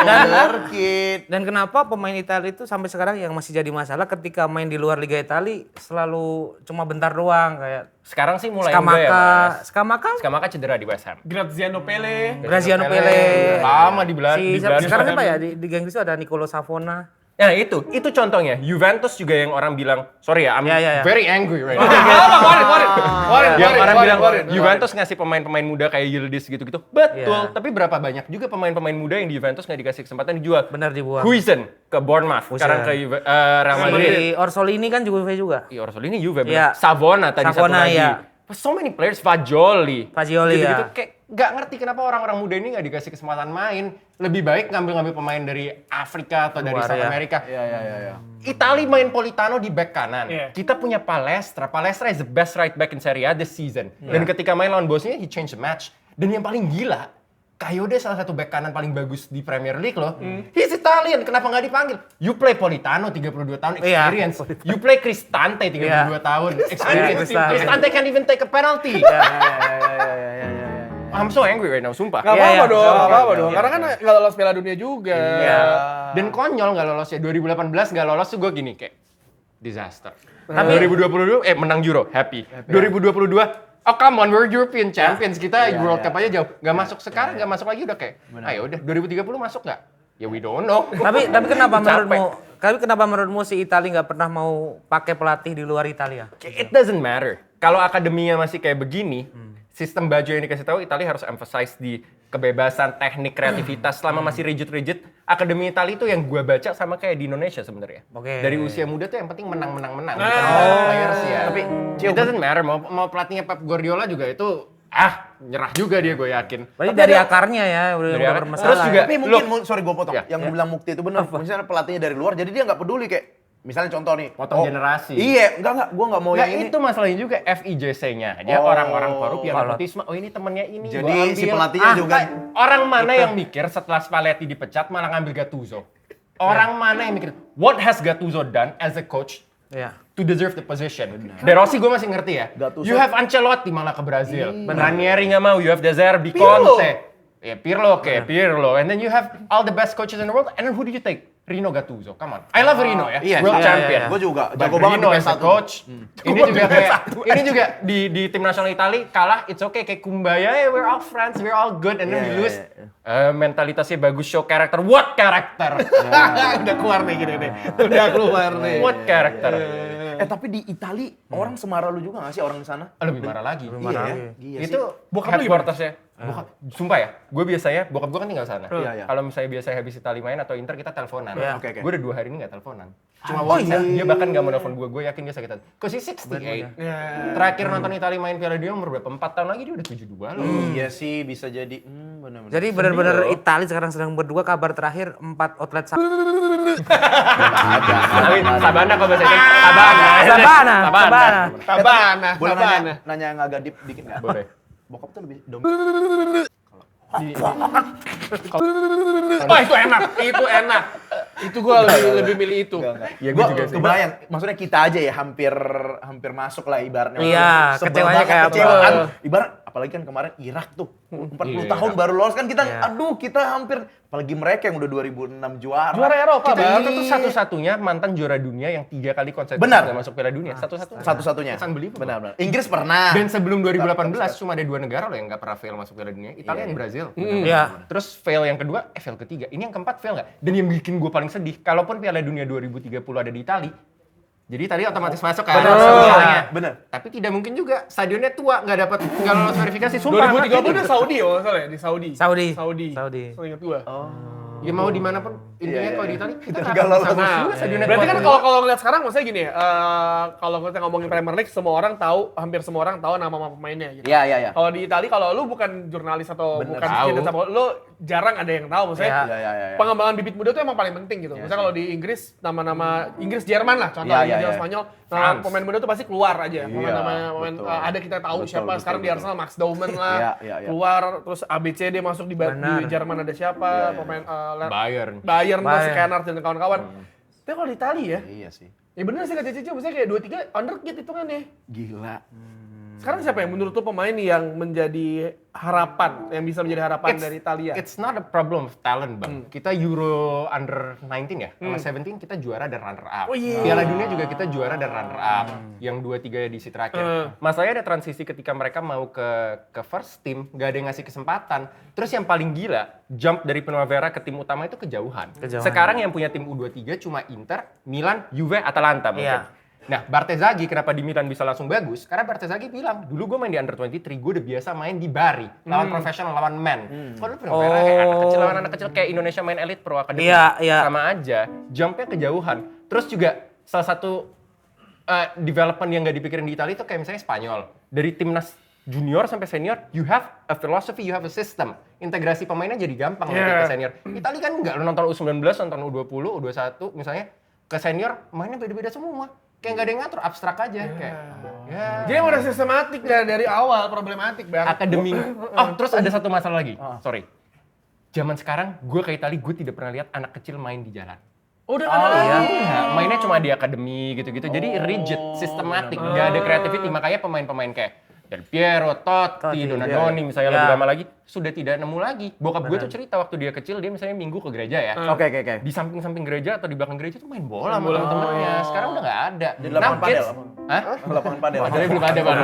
Wonderkid. Dan kenapa pemain Italia itu sampai sekarang yang masih jadi masalah ketika main di luar Liga Italia selalu cuma bentar doang kayak Sekarang sih mulai enggak ya, Mas. Skamaka cedera di West Ham. Graziano Pele. Graziano Pele. Lama di Belanda. Sekarang apa ya di Inggris itu ada Nicolo Savona. Nah itu contohnya. Juventus juga yang orang bilang, sorry ya, I'm Ya. very angry right now. Yang orang bilang Juventus ngasih pemain-pemain muda kayak Yildiz gitu-gitu. Betul, tapi berapa banyak juga pemain-pemain muda yang di Juventus nggak dikasih kesempatan dijual. Benar dibuang. Huijsen ke Bournemouth, sekarang ke Real Madrid. Si Orsolini kan Juve juga. Iya, Orsolini Juve, Iya. bener. Savona tadi satu Savona, lagi. iya. So many players, Fagioli gitu-gitu. Ya. Kayak nggak ngerti kenapa orang-orang muda ini nggak dikasih kesempatan main. Lebih baik ngambil pemain dari Afrika atau dari Luar, South ya. America. Iya. Itali main Politano di back kanan. Iya. Kita punya Palestra. Palestra is the best right back in Serie A this season. Dan ketika main lawan Bosnia, he changed the match. Dan yang paling gila, Kayode salah satu back kanan paling bagus di Premier League loh. He's Italian, kenapa nggak dipanggil? You play Politano 32 tahun Iya. experience. You play Cristante 32 tahun experience. Cristante. Cristante can't even take a penalty. Iya. I'm so angry right now, sumpah. Gak Iya, apa-apa iya. dong, Iya, gak apa-apa iya, dong. iya. Karena kan gak lolos Piala Dunia juga. Iya. Dan konyol nggak lolos ya. 2018 nggak lolos tuh gue gini kayak disaster. Tapi- 2022 menang Euro, happy. 2022 oh come on, we're European champions. Kita World Cup aja jauh. Nggak masuk sekarang, nggak masuk lagi udah kayak, ayo udah 2030 masuk nggak? Ya we don't know. Tapi kenapa Capek. menurutmu? Si Italia nggak pernah mau pakai pelatih di luar Italia? It doesn't matter. Kalau akademinya masih kayak begini, sistem baju yang dikasih tahu Italia harus emphasize di kebebasan, teknik, kreativitas. Selama masih rigid-rigid, akademi Italia itu yang gue baca sama kayak di Indonesia sebenarnya. Oke. Dari usia muda tuh yang penting menang. Bukan players ya. Tapi it doesn't matter. Mau pelatihnya Pep Guardiola juga itu nyerah juga dia, gue yakin. Berarti dari akarnya ya udah Dari akar. bermasalah. Terus juga Tapi mungkin, sorry gue potong, Ya. yang bilang Mukti itu benar. Misalnya pelatihnya dari luar, jadi dia nggak peduli kayak, misalnya contoh nih. Potong generasi. Iya, enggak, gue nggak mau Nggak, yang ini. itu masalahnya juga FIJC-nya aja orang-orang korup yang nepotisme. Oh ini temennya ini. Jadi gua ambil. si pelatihnya juga- Orang mana yang mikir setelah Spalletti dipecat malah ngambil Gattuso? Orang mana yang mikir what has Gattuso done as a coach Iya. to deserve the position? De Rossi gue masih ngerti ya. Gattuso. You have Ancelotti malah ke Brazil. Ranieri nggak mau. You have De Zerbi, Pirlo. Conte. Ya Pirlo, Pirlo. And then you have all the best coaches in the world. And then who did you take? Rino Gattuso. Come on. I love Rino ya. Iya, World iya, champion. iya. Gua juga. But Jago banget Rino di as a PS1. coach. Ini juga kayak ini juga di tim nasional Italia kalah, it's okay kayak kumbaya, we're all friends, we're all good, and then we Iya, lose. iya, Mentalitasnya bagus, show character. What character? Udah keluar nih gini nih. Udah keluar nih. What character? Tapi di Itali orang semarah lu juga nggak sih orang di sana? Lebih marah lagi. Iya, ya? Iya Itu sih. Bokap lu headquarters-nya. Sumpah ya, gue biasanya, bokap gue kan tinggal sana. Iya, iya. Kalau misalnya biasanya habis Italia main atau Inter, kita teleponan. Iya. Oke, oke. Gue udah 2 hari ini gak teleponan. Cuma WhatsApp, dia bahkan gak mau nelfon gue yakin dia sakit hati. Cause he's 68. Terakhir nonton Italia main Piala Dunia umur berapa? 4 tahun lagi dia udah 72 loh. Iya sih, bisa jadi. Benar. Jadi benar-benar Italia sekarang sedang berdua, kabar terakhir 4 outlet Tapi Sabana kalau bahasa Inggris Sabana. Sabana. Boleh Sabana. nanya yang agak deep dikit nggak? Boleh. Bokap tuh lebih Oh, itu enak. Itu gue lebih milih itu. Ya Gua juga sih. kebayang, maksudnya kita aja ya hampir masuk lah ibaratnya. Iya, Sebel kecewanya banget, kayak apa. kecewa kan. Ibarat apalagi kan kemarin Irak tuh 40 Iya, tahun Irak. baru lolos kan kita Iya. aduh kita hampir apalagi mereka yang udah 2006 juara. Juara Eropa, Kita Bang. Kita tuh satu-satunya mantan juara dunia yang 3 kali konsekutif Benar. nggak masuk Piala Dunia. Satu-satunya. Satu-satunya. It's unbelievable. Benar. Inggris pernah. Dan sebelum 2018 cuma ada 2 negara loh yang nggak pernah fail masuk Piala Dunia, Italia dan Brazil. Iya. Terus fail yang kedua, fail ketiga. Ini yang keempat fail nggak? Dan yang bikin gue paling sedih, kalaupun Piala Dunia 2030 ada di Itali, jadi Italia otomatis masuk kan? Benar. Misalnya. Benar. Tapi tidak mungkin juga, stadionnya tua, nggak lolos verifikasi. Sumpah. 2030 udah Saudi ya, masalah ya, di Saudi. Saudi. So, ingat gue. Ya mau dimanapun, intinya Iya, kalau iya. di Itali, kita Nggak nggak lolos. bisa masuk Nah, juga stadionnya berarti tua kan tua. kalau ngeliat sekarang maksudnya gini ya, kalau kita ngomongin Premier League semua orang tahu, hampir semua orang tahu nama pemainnya gitu. Iya. Kalau di Italia kalau lu bukan jurnalis atau Bener. bukan Tahu. kita lu jarang ada yang tahu maksudnya. Iya. Iya. Pengembangan bibit muda itu emang paling penting gitu. Misalnya kalau di Inggris nama-nama Inggris Jerman lah contoh Iya, Inggris iya. Spanyol, France. pemain muda tuh pasti keluar aja. Iya, Pemain betul. ada kita tahu Betul, siapa betul, sekarang di betul. Arsenal Max Dauman lah. Iya. Keluar terus ABCD masuk di Benar. Jerman ada siapa, Iya. pemain Bayern. masih Kenard dan kawan-kawan. Tapi kalau di Italia ya, Iya sih. ya bener sih kata Cici, maksudnya kayak 2-3 underkid hitungannya. Gila. Sekarang siapa yang menurut tuh pemain yang menjadi harapan, yang bisa menjadi harapan dari Italia? It's not a problem of talent, Bang. Kita Euro under 19 ya, sama 17 kita juara dan runner up. Oh, iya. Piala Dunia juga kita juara dan runner up. Yang 2-3 edisi terakhir. Masalahnya ada transisi ketika mereka mau ke first team, gak ada yang ngasih kesempatan. Terus yang paling gila, jump dari Primavera ke tim utama itu kejauhan. Sekarang yang punya tim U23 cuma Inter, Milan, Juve, Atalanta mungkin. Iya. Nah, Bartezaghi kenapa di Milan bisa langsung bagus? Karena Bartezaghi bilang, dulu gue main di Under 23, gue udah biasa main di Bari. Lawan profesional, lawan men. Kalau Primavera kayak anak kecil kayak Indonesia main Elite Pro Academy. Iya. Sama aja, jumpnya kejauhan. Terus juga salah satu development yang gak dipikirin di Italia itu kayak misalnya Spanyol. Dari timnas junior sampai senior, you have a philosophy, you have a system. Integrasi pemainnya jadi gampang nanti ke senior. Italia kan enggak, lu nonton U19, nonton U20, U21 misalnya, ke senior mainnya beda-beda semua. Kayak nggak ada yang ngatur, abstrak aja. Kayak, Jadi emang udah sistematik dari awal, problematik Bang. akademi. Oh, terus ada satu masalah lagi. Sorry. Zaman sekarang, gue ke Italia, gue tidak pernah lihat anak kecil main di jalan. Udah ada lagi. Iya, mainnya cuma di akademi gitu-gitu. Jadi rigid, sistematik, nggak ada creativity. Makanya pemain-pemain kayak Del Piero, Totti, Donadoni, misalnya lebih lama lagi, sudah tidak nemu lagi. Bokap gue tuh cerita waktu dia kecil, dia misalnya minggu ke gereja ya. Oke. Di samping-samping gereja atau di belakang gereja tuh main bola sama temen-temennya. Sekarang udah nggak ada. Di lapangan padel. Hah? Lapangan padel. Padelnya belum ada, Bang.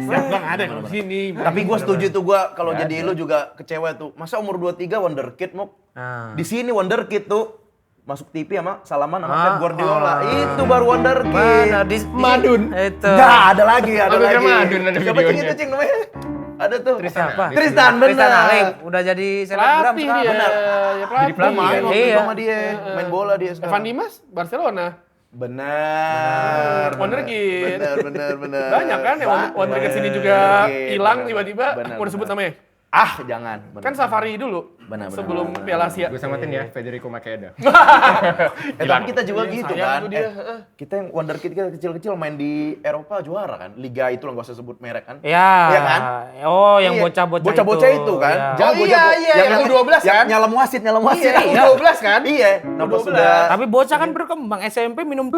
Bang ada kalau di sini. Tapi gue setuju tuh kalau jadi lu juga kecewa tuh. Masa umur 23 wonderkid mau Nah. di sini wonderkid tuh masuk TV sama salaman sama Pep Guardiola. Itu baru wonderkid. Mana Madun. Itu. Enggak, ada lagi, ada Oh, gue lagi. kira Madun ada Siapa videonya. Cing itu Cing namanya? Ada tuh. Siapa? Tristan, bener. Tristan Aling udah jadi selebgram Pelatih sekarang. dia. Benar. Ya, pelatih. Main waktu Iya. itu sama dia, main bola dia Evan sekarang. Dimas, Barcelona. Benar. Wonderkid. Benar. Banyak kan yang Wonderkid sini juga Wonderkid, hilang benar. tiba-tiba. Benar, Mau disebut benar. namanya? Ah, jangan. Benar. Kan Safari dulu. Benar. Sebelum Piala Asia. Gue samatin ya, Federico Makeda. Tapi kita juga gitu sayang kan. tuh dia. Kita yang wonderkid kita kecil-kecil main di Eropa juara kan. Liga itu lah nggak usah sebut merek kan. Ya. Iya kan? Oh, yang Iya. bocah-bocah Bocah-bocah itu kan. Ya. Jago, Oh, iya, jago. iya, yang U12 kan? Nyalem wasit. Iya, U12 kan? Iya. Nah, pas U12. sudah Tapi bocah kan berkembang, SMP minum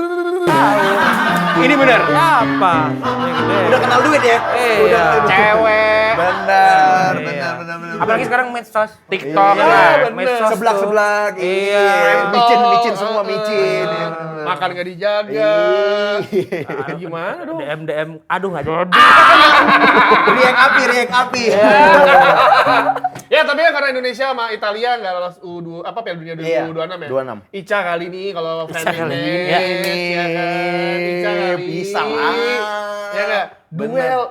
Ini benar. apa? udah kenal duit ya. Iya. Cewek. Benar. Apalagi sekarang medsos, TikTok. Iya, ya. bener. medsos tuh. Seblak. Iya. Micin semua micin. Iya, bener. Makan nggak dijaga. Iya. Gimana dong? DM, aduh nggak jadi. Riak api. Ya tapi ya karena Indonesia sama Italia nggak lolos Piala Dunia Iya, 2026 ya. 26. Ica kali ini kalau Ica kali ini. ya Ini kan. Ica kali bisa ini. lah. Ya nggak? Bener. Duel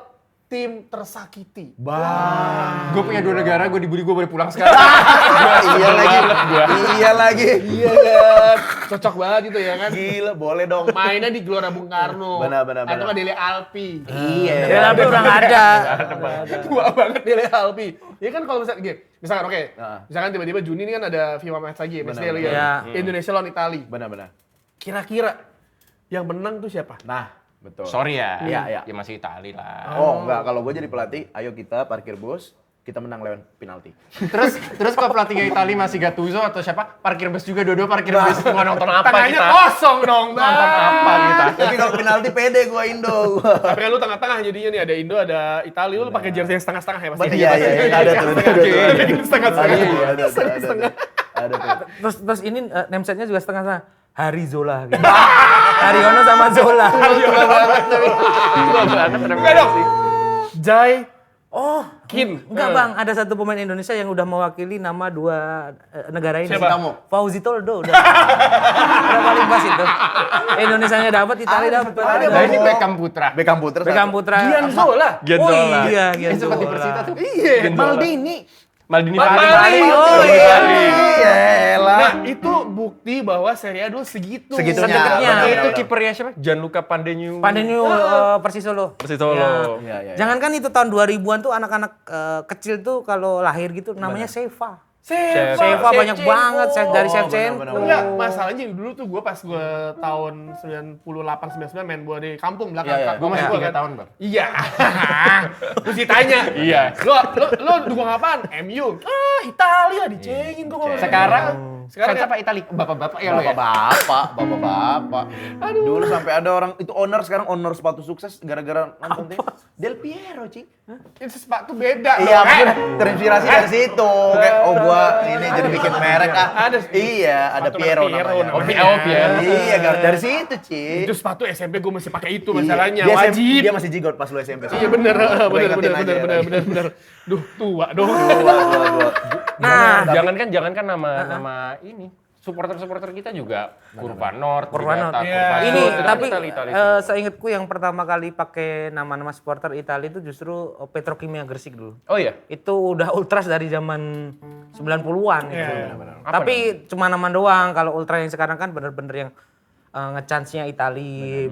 tim tersakiti. Bang. Gue punya 2 negara, gue dibully, gue boleh pulang sekarang. Iya lagi. Iya lagi. Iya kan, cocok banget itu ya kan. Gila, boleh dong. Mainnya di Gelora Bung Karno. Benar. Atau nggak Dele Alpi. Iya. Ya tapi udah nggak ada. Tua banget Dele Alpi. Ya kan kalau misalkan oke, Nah. misalkan tiba-tiba Juni ini kan ada FIFA match lagi ya, matchday lagi ya. Iya. Indonesia lawan Itali. Benar. Kira-kira yang menang tuh siapa? Nah, betul. Sorry ya. Iya. Ya masih Itali lah. Oh, enggak. Kalau gue jadi pelatih, ayo kita parkir bus, kita menang lewat penalti. Terus kalau pelatihnya Itali masih Gattuso atau siapa? Parkir bus juga, dua-dua parkir bus. Mau nonton apa Tengahnya kita? kosong dong, Bang. Nonton apa kita? Tapi kalau penalti pede gue Indo. Tapi kan lu tengah-tengah jadinya nih, ada Indo, ada Itali, lu pakai jersey yang setengah-setengah ya pasti. Iya, ada tuh. Setengah-setengah. Ada tuh. Terus ini namesetnya juga setengah-setengah. Hari Zola gitu. Haryono sama Zola. Enggak dong. Jai Oh, Kim. enggak Bang, ada satu pemain Indonesia yang udah mewakili nama 2 negara ini. Siapa? Kamu? Fauzi Toldo udah. Udah paling pas itu. Indonesianya dapat, Italia dapat. Nah ini Beckham Putra. Beckham Putra. Beckham Putra. Gian Zola. Oh iya, Gian Sempat di Zola. Persita tuh. Iya. Maldini. Maldini Maldini. Pali. Oh, iya. Iyalah. Nah, itu bukti bahwa Serie A dulu segitu. Segitunya. Sedekatnya. Benar, Itu benar. kipernya siapa? Gianluca Pandegnu. Pandenu Persis Solo. Persis Solo. Iya. Jangankan itu tahun 2000-an tuh anak-anak kecil tuh kalau lahir gitu namanya Seva. Seva banyak banget dari Shevchenko. benar. Enggak, masalahnya dulu tuh gue pas gue tahun 98-99 main bola di kampung belakang. Iya, iya. Gue masih Gua 3 kan. tahun, Bang. Iya. Terus ditanya. Iya. Lo dukung apaan? MU. Ah, Italia dicengin gue kalau Sekarang Sekarang fans apa Itali? Bapak-bapak ya lo ya? Bapak-bapak. Dulu sampai ada orang itu owner, sekarang owner sepatu sukses gara-gara nonton tim. Del Piero, Cing. itu sepatu beda. Iya, loh. maksudnya terinspirasi dari situ. Kayak gua ini jadi bikin merek ah. Iya, ada sepatu Piero Piero namanya. namanya. Oh, Piero. Iya, dari situ, Cing. Itu sepatu SMP gue masih pakai itu Iya. masalahnya. Dia Wajib. Dia masih jigot pas lu SMP. Iya bener, Gua ingetin aja ya, bener. Duh, tua dong. Dua. Nah, Jangankan nama ini. Supporter kita juga Kurva North, Kurva North. Iya. ini Sud, tapi Itali. seingatku yang pertama kali pakai nama-nama supporter Italia itu justru Petrokimia Gresik dulu. Oh iya. Itu udah ultras dari zaman 90-an itu. Iya, Tapi cuma nama doang. Kalau ultra yang sekarang kan bener-bener yang nge-chance-nya Itali,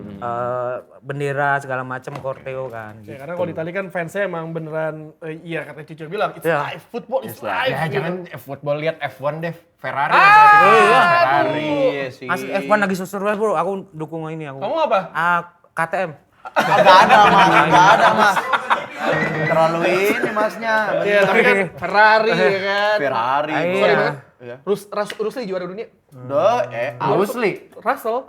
bendera segala macam, Corteo kan. Ya, Gitu. karena kalau di Itali kan fansnya emang beneran, iya kata Cicio bilang, it's Iya. live, football is live. Ya gitu. jangan football lihat F1 deh. Ferrari. iya. Ferrari. Iya sih. Asli F1 lagi susur bro, aku dukung ini aku. Kamu apa? KTM. Enggak ada, Mas. Terlalu ini Masnya. Iya, tapi kan Ferrari ya kan. Ferrari. Iya. Sorry banget. Iya. Rusli juara dunia. Udah, Ausli. Russell.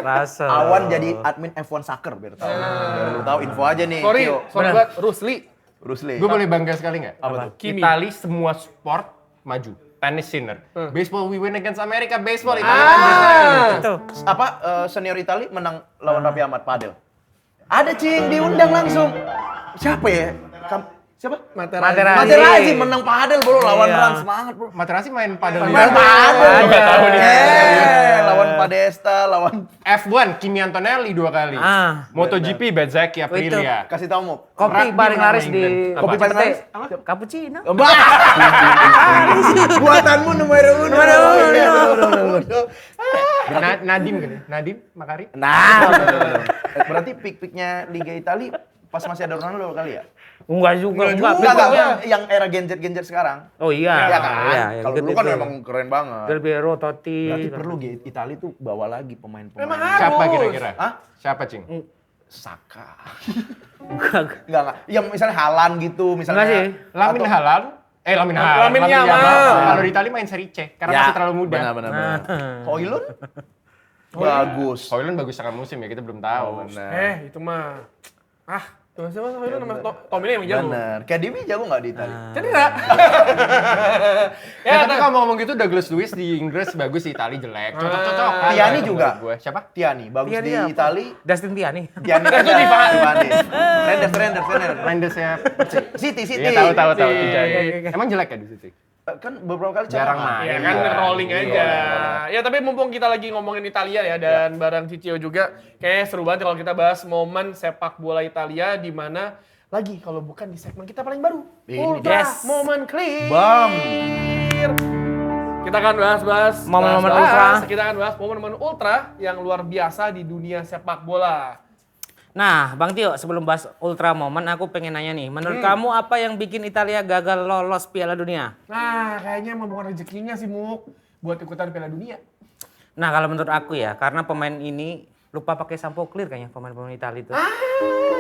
Rasa. Awan jadi admin F1 Soccer biar tahu. Biar lu tahu info aja nih. Sorry Tio. banget. Rusli. Rusli. Gue boleh bangga sekali nggak? Apa tuh? Kimi. Itali semua sport maju. Tennis sinner. Baseball we win against America. Baseball Itali. Itu. Apa senior Itali menang lawan Raffi Ahmad padel. Ada Cing diundang langsung. Siapa ya? Siapa? Materazzi. Materazzi menang padel bro, lawan Iya. Ran semangat bro. Materazzi main padel Main juga. padel. Nggak tahu nih. Lawan Padesta, lawan F1 Kimi Antonelli 2 kali. Ah. MotoGP Bezzecchi Aprilia. kasih tahu mau. Kopi Rugby paling laris menang di England. Kopi paling laris? Cappuccino. Bah. Buatanmu nomor uno. Nadim kan? Nadim Makari. Nah, berarti pick-picknya Liga Italia pas masih ada Ronaldo kali ya? Enggak juga, enggak. Enggak, yang era genjet-genjet sekarang. Oh iya. Iya kan? Iya, Kalau dulu kan memang keren banget. Del Piero, Totti. Berarti perlu Italia tuh bawa lagi pemain-pemain. Memang harus. Siapa kira-kira? Hah? Siapa, Cing? Saka. Enggak. Ya misalnya Haaland gitu, misalnya. Enggak sih. Lamin atau- Halal. Lamin Yamal. Kalau di Italia main Serie C karena masih terlalu muda. Benar. Hoylund? Bagus. Hoylund bagus sekali musim ya, kita belum tahu. Itu mah. Tuh siapa namanya nama Tom ini yang jago. Benar. KDB jago nggak di Italia? Cedera. Ya, tapi kalau ngomong gitu Douglas Luiz di Inggris bagus, di Italia jelek. Cocok-cocok. Tiani juga. Gue. Siapa? Tiani, bagus Tiani di apa? Italia. Dustin Tiani. Tiani Itu di Tiani. Renders. Mendes ya. City. Iya, tahu. City. Dijaga. Emang jelek ya di situ? Kan beberapa kali Jarang cadangan. main. Ya kan Iya. rolling aja. Ya tapi mumpung kita lagi ngomongin Italia ya dan bareng Cicio juga, kayaknya seru banget kalau kita bahas momen sepak bola Italia di mana lagi kalau bukan di segmen kita paling baru. Ini Ultra yes. Moment Clear. Bam. Kita akan bahas Momen-momen bahas. ultra. Kita akan bahas momen-momen ultra yang luar biasa di dunia sepak bola. Nah, Bang Tio, sebelum bahas ultra moment, aku pengen nanya nih. Menurut kamu apa yang bikin Italia gagal lolos Piala Dunia? Nah, kayaknya emang bukan rezekinya sih, Muk, buat ikutan Piala Dunia. Nah, kalau menurut aku ya, karena pemain ini lupa pakai sampo clear kayaknya pemain-pemain Italia itu.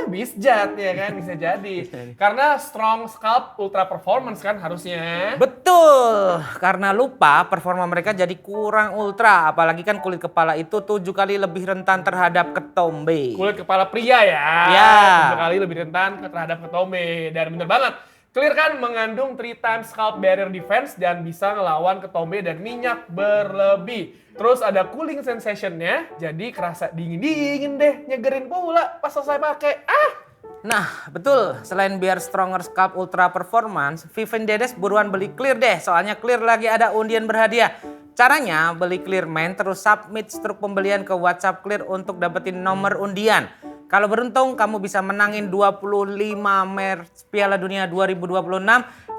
Bisjat ya kan, bisa jadi. Karena strong scalp ultra performance kan harusnya. Betul, karena lupa performa mereka jadi kurang ultra. Apalagi kan kulit kepala itu 7 kali lebih rentan terhadap ketombe. Kulit kepala pria ya. Ya. 7 kali lebih rentan terhadap ketombe. Dan bener banget. Clear kan mengandung 3 times scalp barrier defense dan bisa ngelawan ketombe dan minyak berlebih. Terus ada cooling sensation-nya, jadi kerasa dingin-dingin deh, nyegerin pula pas selesai pakai. Nah, betul. Selain biar stronger scalp ultra performance, Vivian Dedes buruan beli clear deh. Soalnya clear lagi ada undian berhadiah. Caranya beli clear main terus submit struk pembelian ke WhatsApp clear untuk dapetin nomor undian. Kalau beruntung kamu bisa menangin 25 merch Piala Dunia 2026,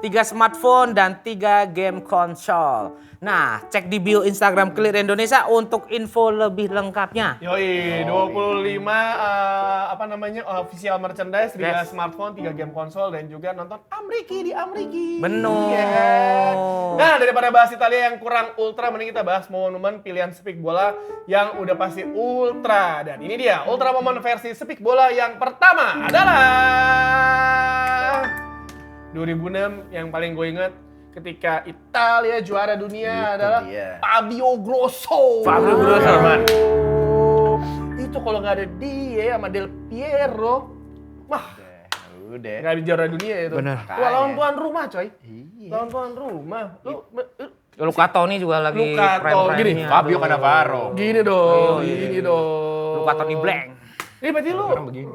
3 smartphone dan 3 game konsol. Nah, cek di bio Instagram Clear Indonesia untuk info lebih lengkapnya. Yoi, 25 official merchandise, 3 smartphone, 3 game konsol dan juga nonton Amriki di Amriki. Bener. Iya kan? Nah, daripada bahas Italia yang kurang ultra, mending kita bahas momen pilihan speak bola yang udah pasti ultra. Dan ini dia, ultra momen versi speak bola yang pertama adalah 2006 yang paling gue inget ketika Italia juara dunia adalah dia. Fabio Grosso. Fabio Grosso, man. Itu kalau nggak ada dia sama Del Piero, wah Udah. nggak ada juara dunia itu. Bener. Wah, lawan tuan rumah coy. Iya. Lawan tuan rumah. Luka Toni juga lagi Luka Toni. prime-prime-nya. Gini, Fabio Cannavaro. Gini dong, gini dong. Luka Toni blank. Ini berarti lu, Sekarang begini.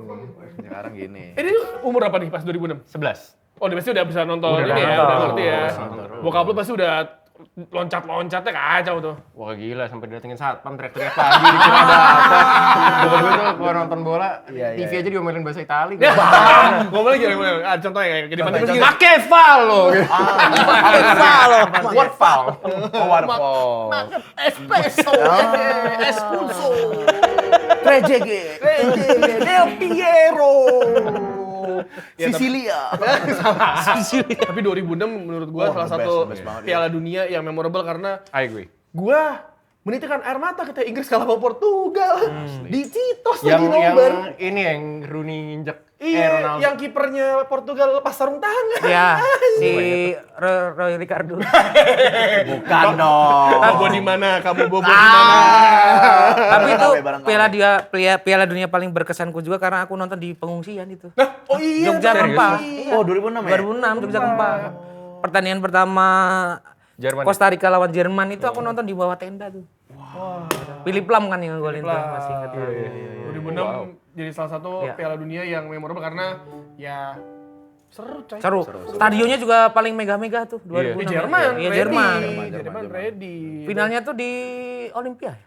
Sekarang gini. ini lu umur apa nih pas 2006? 11. Oh, dia pasti udah bisa nonton Udah ini ya, nonton. udah ngerti ya. Nonton. Bokap lu pasti udah loncat-loncatnya kacau tuh. Wah gila, sampai datengin satpam teriak-teriak pagi dikira ada apa. Bokap gue tuh kalau nonton bola, Iya, TV iya. aja diomelin bahasa Itali. Ngomongnya gimana? Contohnya kayak gini. Contohnya. Gini. Make fallo. What foul? Oh, Espresso. Espresso. Trezeguet. Del Piero. Sicilia. Tapi 2006 menurut gua Oh, salah the satu best banget, Piala Dunia yang memorable karena I agree. gua menitikan air mata ketika Inggris kalah sama Portugal. Di Citos Yang lagi nobar. ini yang Rooney nginjek Iya, Ronaldo. yang kipernya Portugal lepas sarung tangan. Ya, si Roy Ricardo. Bukan dong. Kamu bobo di mana? Kamu bobo di mana? Tapi itu Barang Piala Dunia paling berkesanku juga karena aku nonton di pengungsian itu. Nah, oh iya. Jogja serius? Gempa. Oh, 2006 ya? 2006 Jogja Gempa. Pertandingan pertama Jerman. Costa Rica lawan Jerman itu aku nonton di bawah tenda tuh. Philip Lam kan yang golin tuh, masih ingat. 2006 jadi salah satu Iya. Piala Dunia yang memorable karena ya seru coy. Seru. Stadionnya juga paling megah-megah tuh 2006. Di Jerman, Iya, ready. Jerman. Jerman ready. Finalnya tuh di Olympia.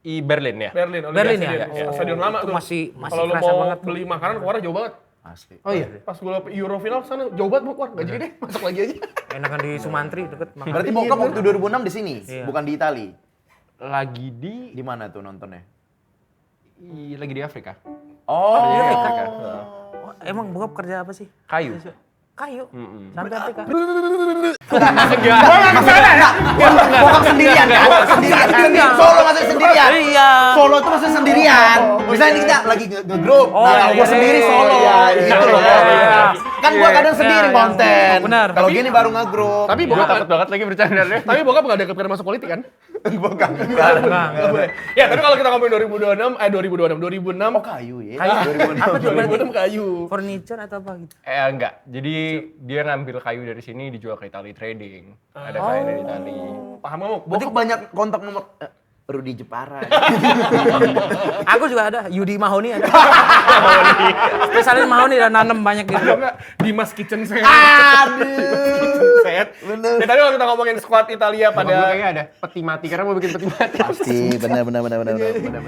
I Berlin ya. Berlin, Berlin Olympia ya? Stadium. Oh, Stadion lama itu tuh. masih Kalau lu kerasa mau banget tuh. beli makanan keluarnya jauh banget. Asli. Oh iya. Pas gue Euro final sana jauh banget mau keluar. Gak jadi deh, masuk lagi aja. Enakan di Sumantri deket makan. Berarti bokap waktu 2006 di sini, Iya. bukan di Itali. Lagi di Di mana tuh nontonnya? lagi di Afrika. Oh, Di Afrika. Oh, emang bokap kerja apa sih? Kayu. Kayu. Sampai Afrika. bokap sendirian kan? Sendirian. Solo masih sendirian. Iya. Solo tuh masih sendirian. Misalnya kita lagi nge-grup, Oh, nah iya, gua iya, sendiri iya, solo. iya, Gitu iya, loh. iya, iya. Kan gua kadang sendiri Iya, konten. benar. Kalau gini baru nge-grup. Tapi Gue bokap takut banget lagi bercandanya. tapi bokap gak ada kepikiran masuk politik kan? Bukan. Nggak boleh. Ya, tapi kalau kita ngomongin 2006. Oh kayu ya. Kayu. Apa tuh? 2006 kayu. Furniture atau apa gitu? Enggak. Jadi dia ngambil kayu dari sini dijual ke Itali trading. Ada kayu dari Itali. Paham kamu? Bokap banyak kontak nomor Rudi Jepara. Aku juga ada Yudi Mahoni ada. Spesialin Mahoni dan nanem banyak gitu. Atau enggak Dimas Kitchen Set. Aduh. Set. Bener. Ya, tapi kalau kita ngomongin skuad Italia Pada gue pada kayaknya ada peti mati karena mau bikin peti mati. Pasti benar.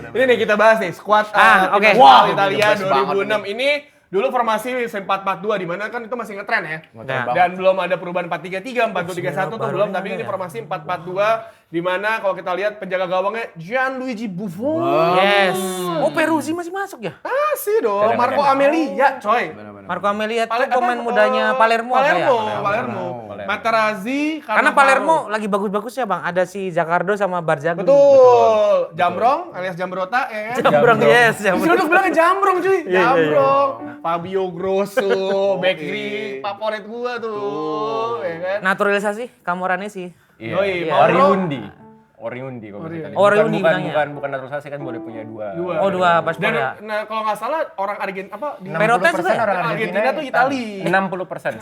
ini nih kita bahas nih skuad Oke. timnas Wah, Italia the best banget 2006 ini dulu formasi 4-4-2 di mana kan itu masih ngetren ya. Nah. Dan belum ada perubahan 4-3-3, 4-2-3-1 tuh belum, tapi ini formasi 4-4-2 di mana kalau kita lihat penjaga gawangnya Gianluigi Buffon. Yes. Oh, Peruzzi masih masuk ya? Masih dong, Marco Amelia, coy. Marco Amelia tuh pemain mudanya Palermo apa ya? Palermo. Materazzi Karena Palermo lagi bagus-bagusnya Bang. Ada si Jakardo sama Barzagli. Betul. Jambrong alias Jambrota ya kan? Jambrong, yes. Bisa udah bilangnya Jambrong cuy. Jambrong. Fabio Grosso, back kiri favorit gua tuh, ya kan? Naturalisasi Camoranesi. Yoi, Iya. Oriundi kalau kita lihat. Oh, Oriundi bukan, bilangnya. bukan naturalisasi kan boleh punya dua. Oh, dua paspor Dan ya. nah, kalau nggak salah orang Argentina apa di Perotta juga ya? orang Argentina tuh Itali. 60%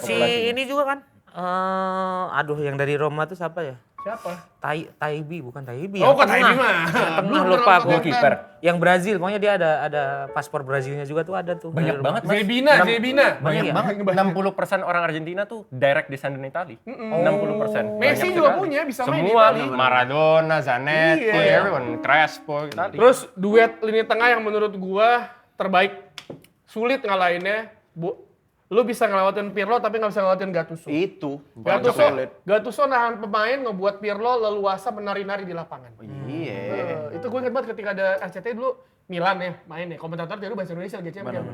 Si populasinya. ini juga kan. Aduh, yang dari Roma tuh siapa ya? Siapa? Taibi, bukan Taibi. Oh, yang kok Taibi tengah. mah. Yang tengah Belum lupa pernah aku. nonton. Goalkeeper. Yang Brazil, pokoknya dia ada paspor Brazilnya juga tuh ada tuh. Banyak banget, Mas. Zebina. Banyak ya? Banget. 60% orang Argentina tuh direct descendant Itali. 60%. Messi Banyak juga sekali. punya, bisa main di Semua, Itali. Maradona, Zanetti, Iya. everyone, Crespo, Itali. Terus duet lini tengah yang menurut gua terbaik, sulit ngalahinnya. Lu bisa ngelewatin Pirlo tapi nggak bisa ngelewatin Gattuso. Itu. Gattuso nahan pemain ngebuat Pirlo leluasa menari-nari di lapangan. Iya. Itu gue inget banget ketika ada RCTI dulu Milan ya main ya, komentator dulu bahasa Indonesia Liga Champions.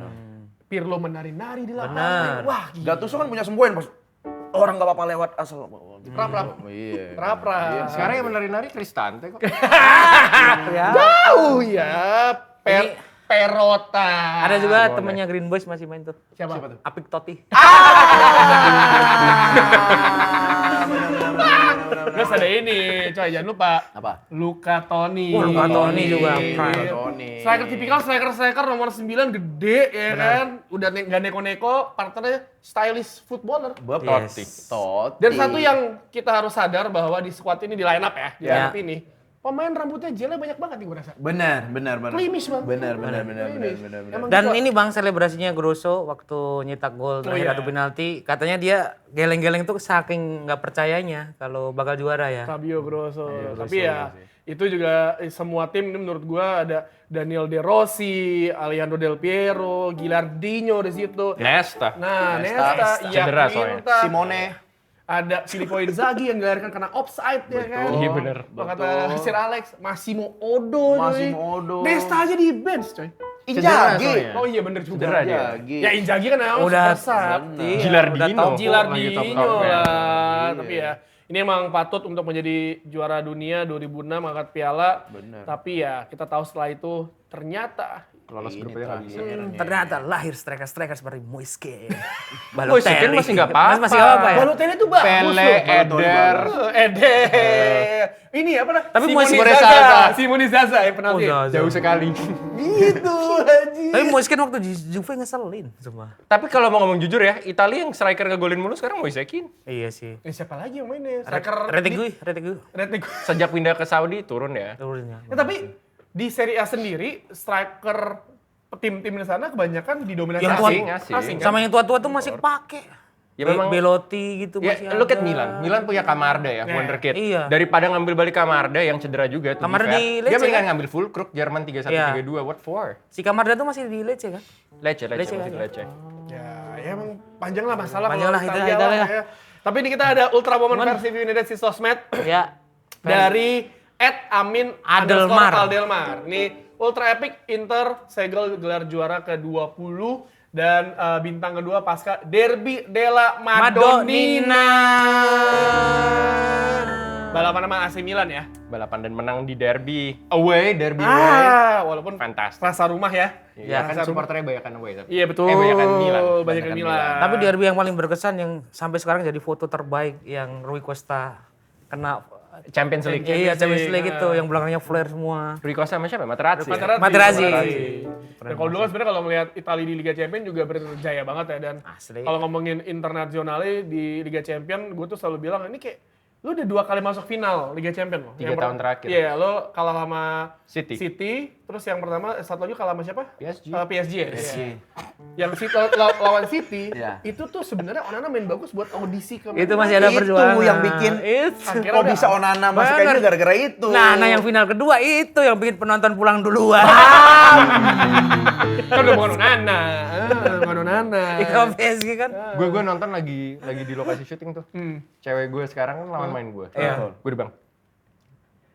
Pirlo menari-nari di lapangan. Wah, gila. Gattuso kan punya semboyan pas orang nggak apa-apa lewat asal. Rap-rap. Iya. Rap-rap. Sekarang yang menari-nari Cristante kok. Jauh ya. Perota. Ada juga temennya Green Boys masih main tuh. Siapa tuh? Apik Totti. Terus ada ini, coy jangan lupa. Apa? Luca Toni. Oh, Luca Toni juga. Iya. Toni. Striker tipikal, striker nomor 9 gede ya kan. Udah gak neko-neko, partnernya stylish footballer. Yes. Totti. Dan satu yang kita harus sadar bahwa di squad ini, di line up ya, di line up ini, pemain rambutnya gelnya banyak banget nih gue rasa. Benar. Klimis, Bang. Benar. Klimis. Emang Dan gitu. ini Bang selebrasinya Grosso waktu nyetak gol terakhir iya. adu penalti, katanya dia geleng-geleng tuh saking nggak percayanya kalau bakal juara ya. Fabio Grosso. Tapi ya itu juga semua tim ini menurut gua ada Daniel De Rossi, Alejandro Del Piero, Gilardino di situ. Nesta. Nah, Nesta, Cedera soalnya. Iacquinta, Simone. ada Filippo Inzaghi yang dilahirkan karena offside ya kan. Iya bener. Kata Sir Alex, Massimo Odo. coy. Massimo Odo. Nesta aja di bench coy. Inzaghi. soalnya. Oh iya bener juga. Cedera dia. Inzaghi. Ya Inzaghi kan emang Udah super sub. Iya, Gilardino. udah top. Gilardino Lagi top-topnya. lah. Tapi ya ini emang patut untuk menjadi juara dunia 2006 angkat piala. Bener. Tapi ya kita tahu setelah itu ternyata Lolos grupnya nggak bisa. Ternyata lahir striker-striker seperti Moiskin. Moiskin masih nggak apa-apa. Masih nggak apa ya? Balotelli itu bagus Pele, loh. Eder. Eder. Ini apa nah? Tapi Simone Moiskin- Zaza. Simone Zaza ya penalti. Oh, Jauh sekali. Gitu anjing. Tapi Moiskin waktu di Juve ngeselin semua. Tapi kalau mau ngomong jujur ya, Italia yang striker ngegolin mulu sekarang Moisekin. Iya sih. Siapa lagi yang mainnya? Striker Retegui. Retegui. Sejak pindah ke Saudi turun ya. Turunnya. Ya, tapi di Serie A sendiri striker tim-tim di sana kebanyakan didominasi Yang asing. asing. kan? Sama yang tua-tua tuh masih pakai. Ya memang- Belotti gitu Ya, masih look at ada. Milan. Milan punya Kamarda ya, wonderkid. Iya. Daripada ngambil balik Kamarda yang cedera juga tuh. Kamarda di Dia Lecce, mendingan kan? ngambil Fulkrug Jerman 3-1-3-2. What for? Si Kamarda tuh masih di Lecce kan? Lecce Lecce masih kan? Lecce. Ya emang panjang lah masalah. Panjang kalau lah, itu Italia Italia. lah, ya. Tapi ini kita ada Ultra Woman versi United si sosmed Ya. dari @amin Adelmar. Aldelmar. Ini Ultra Epic Inter segel gelar juara ke-20 dan bintang kedua pasca Derby della Madonnina. Balapan sama AC Milan ya. Balapan dan menang di derby away. Walaupun Fantastis. rasa rumah ya. Ya kan supporternya banyakan away tapi. Iya betul. banyakan Milan. Banyakan Milan. Tapi derby yang paling berkesan yang sampai sekarang jadi foto terbaik yang Rui Costa kena Champions League. Iya, Champions League itu yang belakangnya flare semua. Rui Costa sama siapa? Materazzi. ya? Materazzi. Dan kalau dulu kan sebenarnya kalau melihat Italia di Liga Champions juga berjaya banget ya, dan Asli. kalau ngomongin internasionalnya di Liga Champions, gue tuh selalu bilang ini kayak lu udah 2 kali masuk final Liga Champions loh. 3 tahun terakhir. Iya, lo kalah sama City. terus yang pertama satu lagi kalah sama siapa? PSG. PSG ya. PSG. Iya. Yang lawan City, Iya. itu tuh sebenarnya Onana main bagus buat audisi ke Itu masih ada perjuangan. Itu yang bikin Akhirnya kok udah- bisa Onana masuk kayak Bener. gitu gara-gara itu. Nah, yang final kedua itu yang bikin penonton pulang duluan. kan udah bukan Onana. Bukan Onana. Itu PSG kan. Gue nonton lagi di lokasi syuting tuh. Cewek gue sekarang kan lawan main gue. Iya. Gue udah bilang,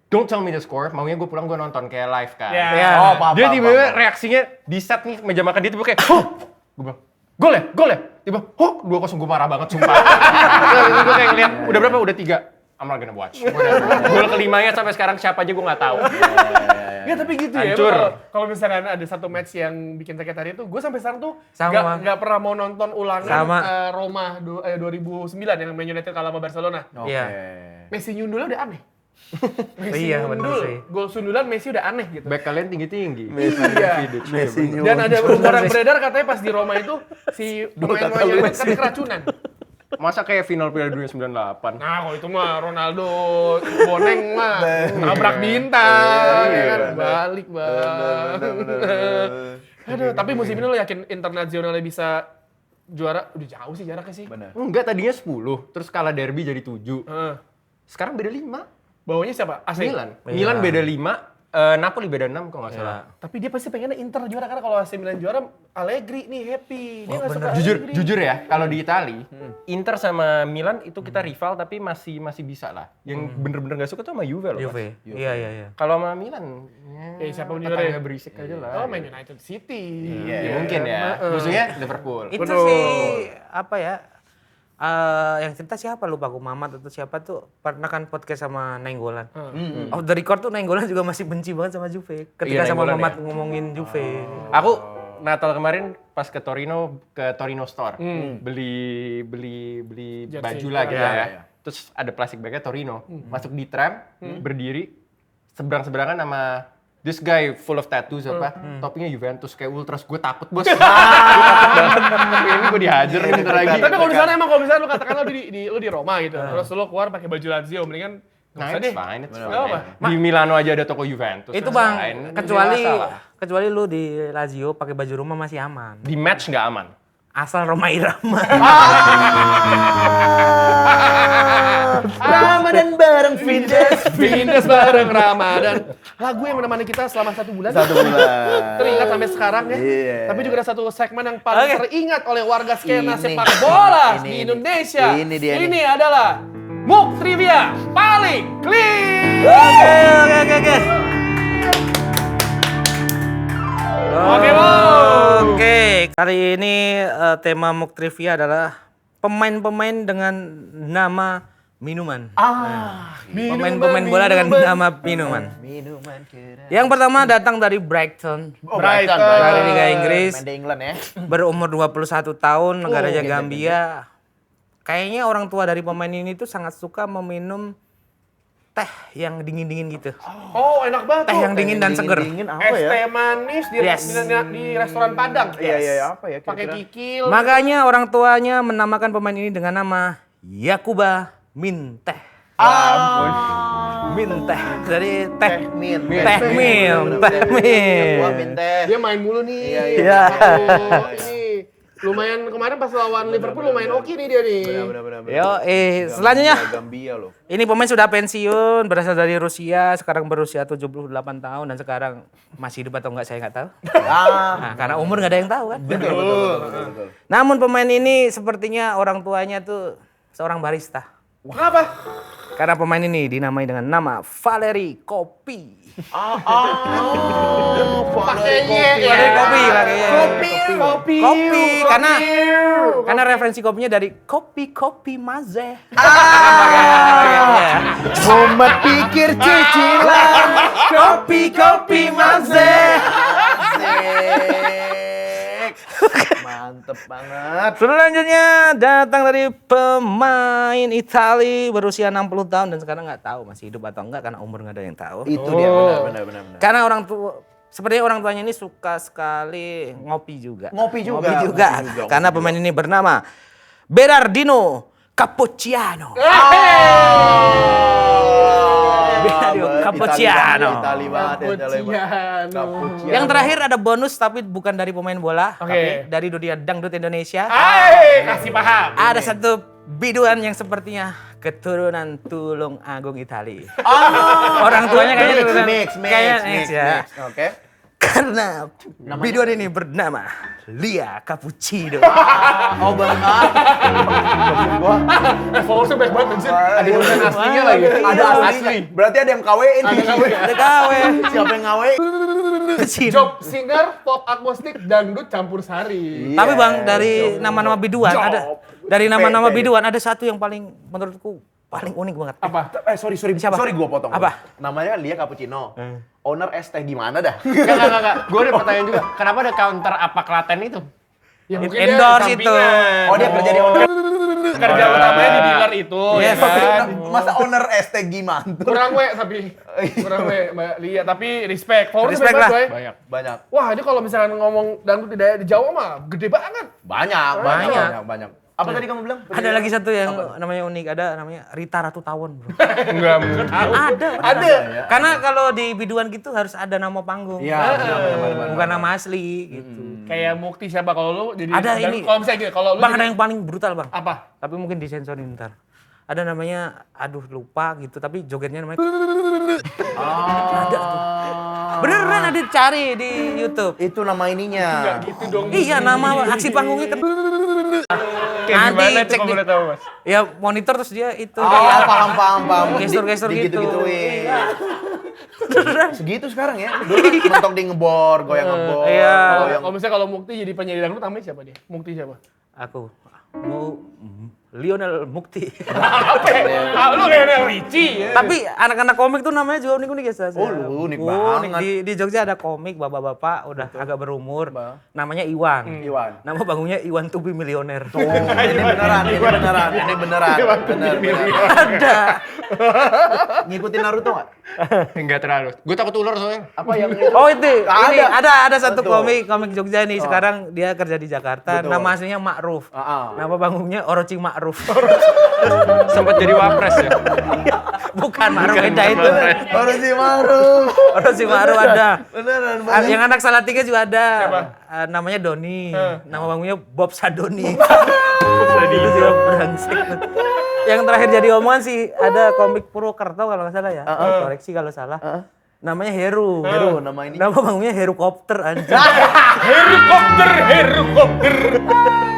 don't tell me the score. Maunya gue pulang gue nonton kayak live kan. Ya. Iya. Oh, paham. Dia tiba-tiba reaksinya di set nih meja makan dia tiba kayak, gue bilang, gol ya. Tiba, 2-0 gue marah banget sumpah. Terus gue kayak ngeliat, udah berapa? Udah 3. I'm not gonna watch. Gol kelimanya sampai sekarang siapa aja gue nggak tahu. Ya tapi gitu ya. Hancur. Kalau misalkan ada satu match yang bikin sakit hati itu, gue sampai sekarang tuh Sama. nggak pernah mau nonton ulangan Sama. Roma 2009 yang Man United kalah sama Barcelona. Oke. Iya. Messi nyundulnya udah aneh. Messi Iya, bener nyundul, sih. gol sundulan Messi udah aneh gitu. Back kalian tinggi-tinggi. Iya. Messi Dan ada rumor yang beredar katanya pas di Roma itu si pemain Man United kan keracunan. Masa kayak final Piala Dunia 98? Nah, kalau itu mah Ronaldo Boneng mah nabrak bintang, ya kan? Balik bang. Aduh, tapi musim ini lo yakin internasionalnya bisa juara? Udah jauh sih jaraknya sih. Benar. Enggak, tadinya 10, terus kalah derby jadi 7. Heeh. Sekarang beda 5. Bawahnya siapa? AC. Milan beda 5, Napoli beda 6 kalau nggak salah. Tapi dia pasti pengennya Inter juara karena kalau AC Milan juara Allegri nih happy. Dia nggak suka Allegri. Jujur ya, kalau di Itali, Inter sama Milan itu kita rival tapi masih bisa lah. Yang bener-bener nggak suka tuh sama Juve loh. Mas. Juve. Iya. Kalau sama Milan, siapa pun tetangga juara ya? berisik aja lah. Oh, Man United City. Ya, mungkin ya. Musuhnya Liverpool. Itu Betul. sih apa ya? Yang cerita siapa lupa aku Mamat atau siapa tuh pernah kan podcast sama Nainggolan. Off the record tuh Nainggolan juga masih benci banget sama Juve. Ketika Iya, sama Nainggolan Mamat ya. ngomongin Juve. Aku Natal kemarin pas ke Torino Store, beli Jersey. baju lah gitu Iya, ya. iya. Terus ada plastik bagnya Torino, masuk di tram, berdiri seberang-seberangan sama this guy full of tattoos topinya Juventus kayak Ultras, gue takut bos. Gue takut banget. Ini gue dihajar nih bentar lagi. Tapi kalau misalnya lu katakan lu di Roma gitu, terus lu keluar pakai baju Lazio, mendingan nggak Nah, usah it's deh. fine, it's Nggak fine. apa. Di Milano aja ada toko Juventus. Itu it's Bang, fine. kecuali lu di Lazio pakai baju rumah masih aman. Di match nggak aman. Asal Roma Irama. Ramadan bareng Vindes. Vindes bareng Ramadan. Lagu yang menemani kita selama 1 bulan. 1 bulan. Teringat sampai sekarang ya. Iya. Tapi juga ada satu segmen yang paling Oke. teringat oleh warga skena Ini. sepak bola Ini. di Indonesia. Ini dia nih. Ini adalah Muk Trivia paling clean. Oke. Oke, Bang. Oke, kali ini tema Muk Trivia adalah pemain-pemain dengan nama minuman. Pemain-pemain bola dengan nama minuman. Minuman keras. Yang pertama datang dari Brighton, Brighton. dari Liga Inggris. Main di England ya. Berumur 21 tahun, negaranya Gambia. Kayaknya orang tua dari pemain ini tuh sangat suka meminum teh yang dingin-dingin gitu. Oh, enak banget Teh tuh. yang dingin dan seger. Dingin apa Es ya? teh manis di, Yes. di restoran Padang. Iya, apa ya Pakai kira-kira? kikil. Makanya orang tuanya menamakan pemain ini dengan nama Yakuba Minteh. Minteh. Jadi teh Min. Teh Mil. Teh Mil. Wah, min teh. Dia main mulu nih. Iya. Ini lumayan kemarin pas lawan Liverpool lumayan oke nih dia nih. Benar. Yo, selanjutnya Gambia loh. ini pemain sudah pensiun, berasal dari Rusia, sekarang berusia 78 tahun dan sekarang masih hidup atau enggak saya nggak tahu. Nah, karena umur nggak ada yang tahu kan. Betul. Namun pemain ini sepertinya orang tuanya tuh seorang barista. Kenapa? Karena pemain ini dinamai dengan nama Valeri Kopi. Pakainya ya. Pakainya. Kopi, karena Kopi. referensi kopinya dari kopi maze. Mumet pikir cicilan. Kopi maze. Mantep banget. Selanjutnya datang dari pemain Itali berusia 60 tahun dan sekarang nggak tahu masih hidup atau enggak karena umur nggak ada yang tahu. Itu dia benar. Karena orang tua sepertinya orang tuanya ini suka sekali ngopi juga. Ngopi juga. Karena pemain ini bernama Berardino Cappucciano. Cappuccino. Itali banget. Cappuccino. Yang terakhir ada bonus tapi bukan dari pemain bola, Oke. tapi dari dunia dangdut Indonesia. Hai, kasih paham. Ada satu biduan yang sepertinya keturunan Tulung Agung Itali. Orang tuanya kayaknya keturunan kayaknya mix ya. Oke. Karena biduan ini bernama Lia Cappuccino. Oh benar. Gua Followersnya banyak banget anjir. Ada yang aslinya lagi. ada asli. Berarti ada yang KW-in. Ada kawe. Siapa yang ngawe? Cappuccino. Job singer, pop akustik, dangdut campur sari. Tapi Bang, dari nama-nama biduan Job. ada dari nama-nama P. biduan ada satu yang paling menurutku paling unik banget. Apa? Sorry Siapa? sorry gua potong. Apa? Namanya Lia Cappuccino. Owner es teh gimana dah? Enggak. Gue ada pertanyaan juga. Kenapa ada counter apa Klaten itu? Ya mungkin Endorse dia itu. sampingan. Oh dia kerja di owner. Kerja utamanya di dealer itu, ya Yes. kan? Masa owner es teh gimana? Kurang tapi kurang Mbak Lia, tapi respect. Followersnya Respect banyak, lah. Boy. Banyak. Banyak. Wah, ini kalau misalkan ngomong dangdut di daerah di Jawa mah gede banget. Banyak. Apa tadi kamu bilang? Ada lagi satu yang namanya unik, ada namanya Rita Ratu Tawon, Bro. Enggak. Ada. Karena kalau di biduan gitu harus ada nama panggung. Iya, benar. Bukan nama asli gitu. Kayak Mukti siapa kalau lu jadi Ada dangdut, ini. kalau misalnya gini, kalau lu Bang, ada jadi- yang paling brutal, Bang. apa? Tapi mungkin disensorin ntar. Ada namanya, aduh lupa gitu, tapi jogetnya namanya ada tuh. Beneran ada cari di YouTube. Itu nama ininya. Enggak gitu dong. Iya, nama aksi panggungnya kan. Kayak Nanti gimana tuh cek kalau di- boleh tahu, Mas? Ya monitor terus dia itu Oh, kayak paham. gestur-gestur gitu. Gitu-gituin. Segitu sekarang ya. Dulu kan mentok di ngebor, goyang ngebor. Iya. goyang. Kalau misalnya kalau Mukti jadi penyanyi dangdut namanya siapa dia? Mukti siapa? Aku mau Lionel Mukti. Apa ya? Ah, lu Lionel Richie ya. Tapi anak-anak komik tuh namanya juga unik-unik ya. Sas. Oh, lu unik banget. Di Jogja ada komik bapak-bapak udah agak berumur. Namanya Iwan. Iwan. Nama bangunnya Iwan Tubi Milioner. Oh, ini beneran. Bener. Ada. Ngikutin Naruto nggak? Enggak terlalu. Gue takut ular soalnya. Apa yang itu? Oh itu, ini Ada. ada satu Betul. komik Jogja nih. Sekarang dia kerja di Jakarta. Betul. Nama aslinya Ma'ruf. Nama bangunnya Orochi Ma'ruf. Sempat jadi wapres ya. Bukan Ma'ruf beda itu. Baru si Maru. Orochi Ma'ruf ada. Beneran. Yang anak Salatiga juga ada. Namanya Doni. Nama bangunnya Bob Sadoni. Itu juga brengsek. Yang terakhir jadi omongan sih ada komik Purwokerto kalau nggak salah ya. Koreksi kalau salah. Namanya Heru. Nama ini. Nama bangunnya Herukopter anjir. Helikopter.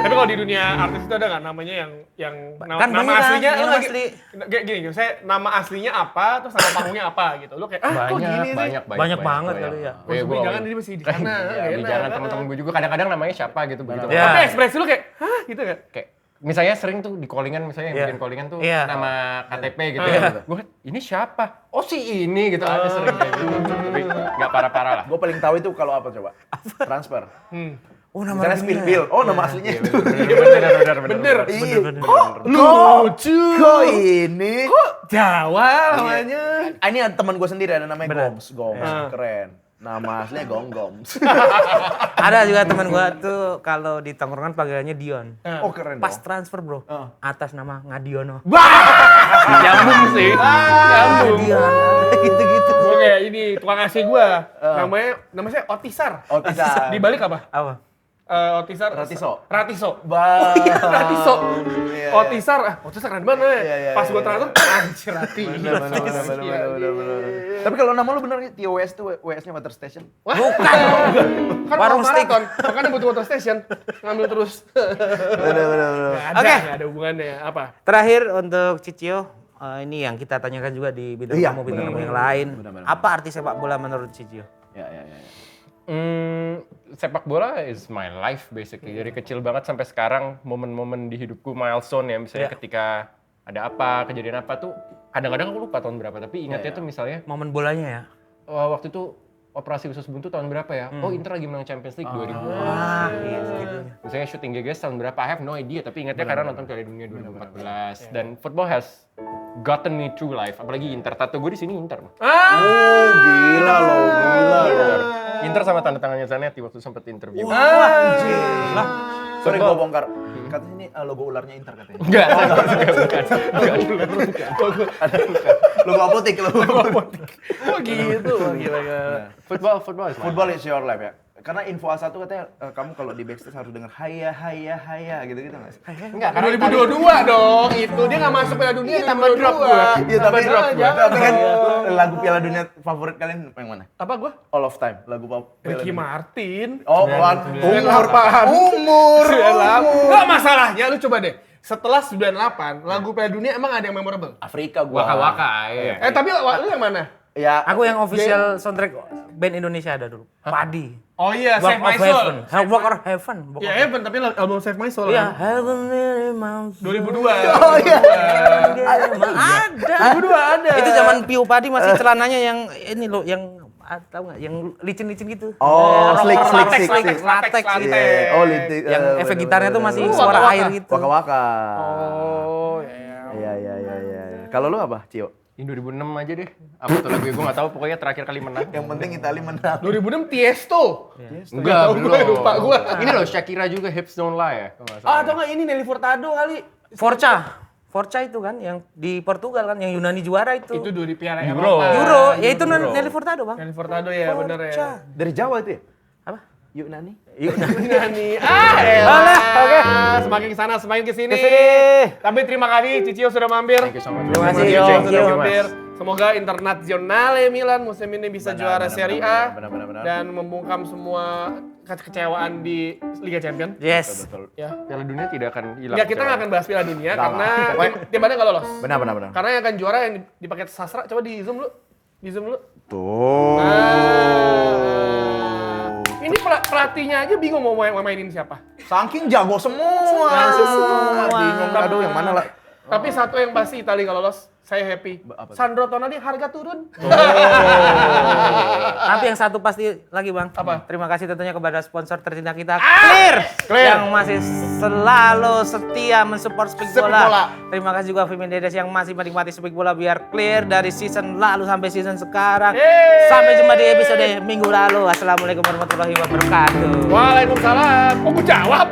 Tapi kalau di dunia artis itu ada nggak namanya yang Kan nama banyak kan, aslinya yang lu lagi asli. kayak gini, saya nama aslinya apa terus nama panggungnya apa gitu. Lu kayak kok gini sih? Banyak banget kali ya. Oh, sebenarnya jangan ini masih di sana. Jangan teman-teman gue juga kadang-kadang namanya siapa gitu begitu. Ya. Tapi ekspresi lu kayak hah gitu kan? Kayak misalnya sering tuh di callingan misalnya yang Iya. bikin callingan tuh Iya. nama KTP gitu ya. Gue ini siapa? Oh si ini gitu ada sering kayak gitu. Tapi nggak parah-parah lah. Gue paling tahu itu kalau apa coba? Transfer. Oh nama Misalnya spill rekeningnya. bill. Oh nama aslinya itu. Bener. Iya. Lucu. Kok ini? Jawa namanya. Ini ada teman gue sendiri ada namanya Goms. Keren. Nama aslinya Goms. Ada juga teman gua tuh kalau di tongkrongan panggilannya Dion. Oh keren Pas dong. transfer bro, atas nama Ngadiono. Nyambung sih. Nyambung. Dion, gitu-gitu. Gue kayak ini tukang AC gua. Namanya Otisar. Otisar. Di balik apa? Apa? Otisar. Ratiso. Ratiso. Ratiso. Otisar. Otisar keren banget. Iya. Pas gua transfer anjir Rati. Bener. Tapi kalau nama lu bener Tio WS tuh WS-nya Water Station. Bukan. Kan Warung steak. maraton, makanya butuh water station. Ngambil terus. Bener. Oke. Nggak ada hubungannya. Apa? Terakhir untuk Cicio, ini yang kita tanyakan juga di bidang Iya, tamu bidang tamu yang lain. Benar. Apa arti sepak bola menurut Cicio? Ya. Sepak bola is my life basically. Dari kecil banget sampai sekarang momen-momen di hidupku milestone ya. Misalnya ketika ada apa, kejadian apa tuh kadang-kadang aku lupa tahun berapa. Tapi ingatnya tuh misalnya Momen bolanya ya? waktu itu operasi usus buntu tahun berapa ya? Oh Inter lagi menang Champions League 2000. Wah, iya segitunya. Misalnya shooting GGS tahun berapa? I have no idea. Tapi ingatnya karena nonton Piala Dunia 2014. Dan football has gotten me through life. Apalagi Inter. Tato gue di sini Inter. Oh gila lo. Inter sama tanda tangannya Zanetti waktu sempat interview. Lah. Sorry gue bongkar. katanya ini logo ularnya Inter katanya. Enggak, Logo apotek, logo apotek. Oh gitu, gila. Football is life. Football is your life ya. Karena info A1 katanya kamu kalau di backstage harus denger haya gitu nggak sih? Enggak, karena 2022 dong, itu dia nggak masuk Piala Dunia. Iya, tambah drop gua. Iya tapi Tapi kan lagu Piala Dunia favorit kalian yang mana? Apa gua? All of time, lagu Piala Ricky Dunia. Martin. Oh, umur Pan. umur. Enggak masalahnya, lu coba deh. Setelah 98, lagu Piala Dunia emang ada yang memorable? Afrika gua. Waka-waka, iya. Tapi lu yang mana? Ya, Aku yang official soundtrack band Indonesia ada dulu. Padi. Oh iya, Walk Save My of Soul. Heaven. Walk of Heaven. Ya Heaven, tapi album Save My Soul. Iya, kan? Heaven in Mount 2002. Oh iya. Ada. 2002 ada. Itu zaman Piu Padi masih celananya yang ini loh, yang tahu nggak? Yang licin-licin gitu. Oh, slick. latex. Iya, oh, lintik. Yang efek gitarnya tuh masih Oh, suara waka-waka. air gitu. Waka-waka. Oh, Iya. Kalau lu apa, Cio? Ini 2006 aja deh. Apa tuh lagu gue nggak tahu, pokoknya terakhir kali menang. Yang penting Itali menang. 2006 Tiesto. Enggak, Gue lupa gua. Ini loh Shakira juga Hips Don't Lie ya. kalau nggak salah. Ah, atau enggak ini Nelly Furtado kali. Forza itu kan yang di Portugal kan yang Yunani juara itu. Itu dari Piala Euro. Eropa. Euro, ya itu Nelly Furtado, Bang. Nelly Furtado ya, bener ya. Forza. Dari Jawa itu ya? Apa? Yuk Nani. Nani. Elah. Oke. Semakin kesana, semakin kesini. Tapi terima kasih Cicio sudah mampir. Thank you so much. Terima kasih, Cicio Yo. sudah Yo. mampir. Semoga Internazionale Milan musim ini bisa juara Serie A benar. dan membungkam semua kekecewaan di Liga Champions. Yes. Ya. Piala Dunia tidak akan hilang. Enggak, kita nggak akan bahas Piala Dunia karena tim mana nggak lolos. Benar. Karena yang akan juara yang di paket sastra, coba di zoom lu. Tuh. Ini pelatihnya aja bingung mau mainin siapa. Saking jago semua. Bingung aduh yang mana lah. Tapi satu yang pasti Italia kalau lolos, saya happy. Sandro Tonali harga turun. Tapi yang satu pasti lagi, Bang. Apa? Terima kasih tentunya kepada sponsor tercinta kita, Clear, yang masih selalu setia mensupport Speak Bola. Terima kasih juga Vimin Dedes yang masih menikmati Speak Bola biar clear dari season lalu sampai season sekarang. Sampai jumpa di episode minggu lalu. Assalamualaikum warahmatullahi wabarakatuh. Waalaikumsalam. Oh, gue jawab.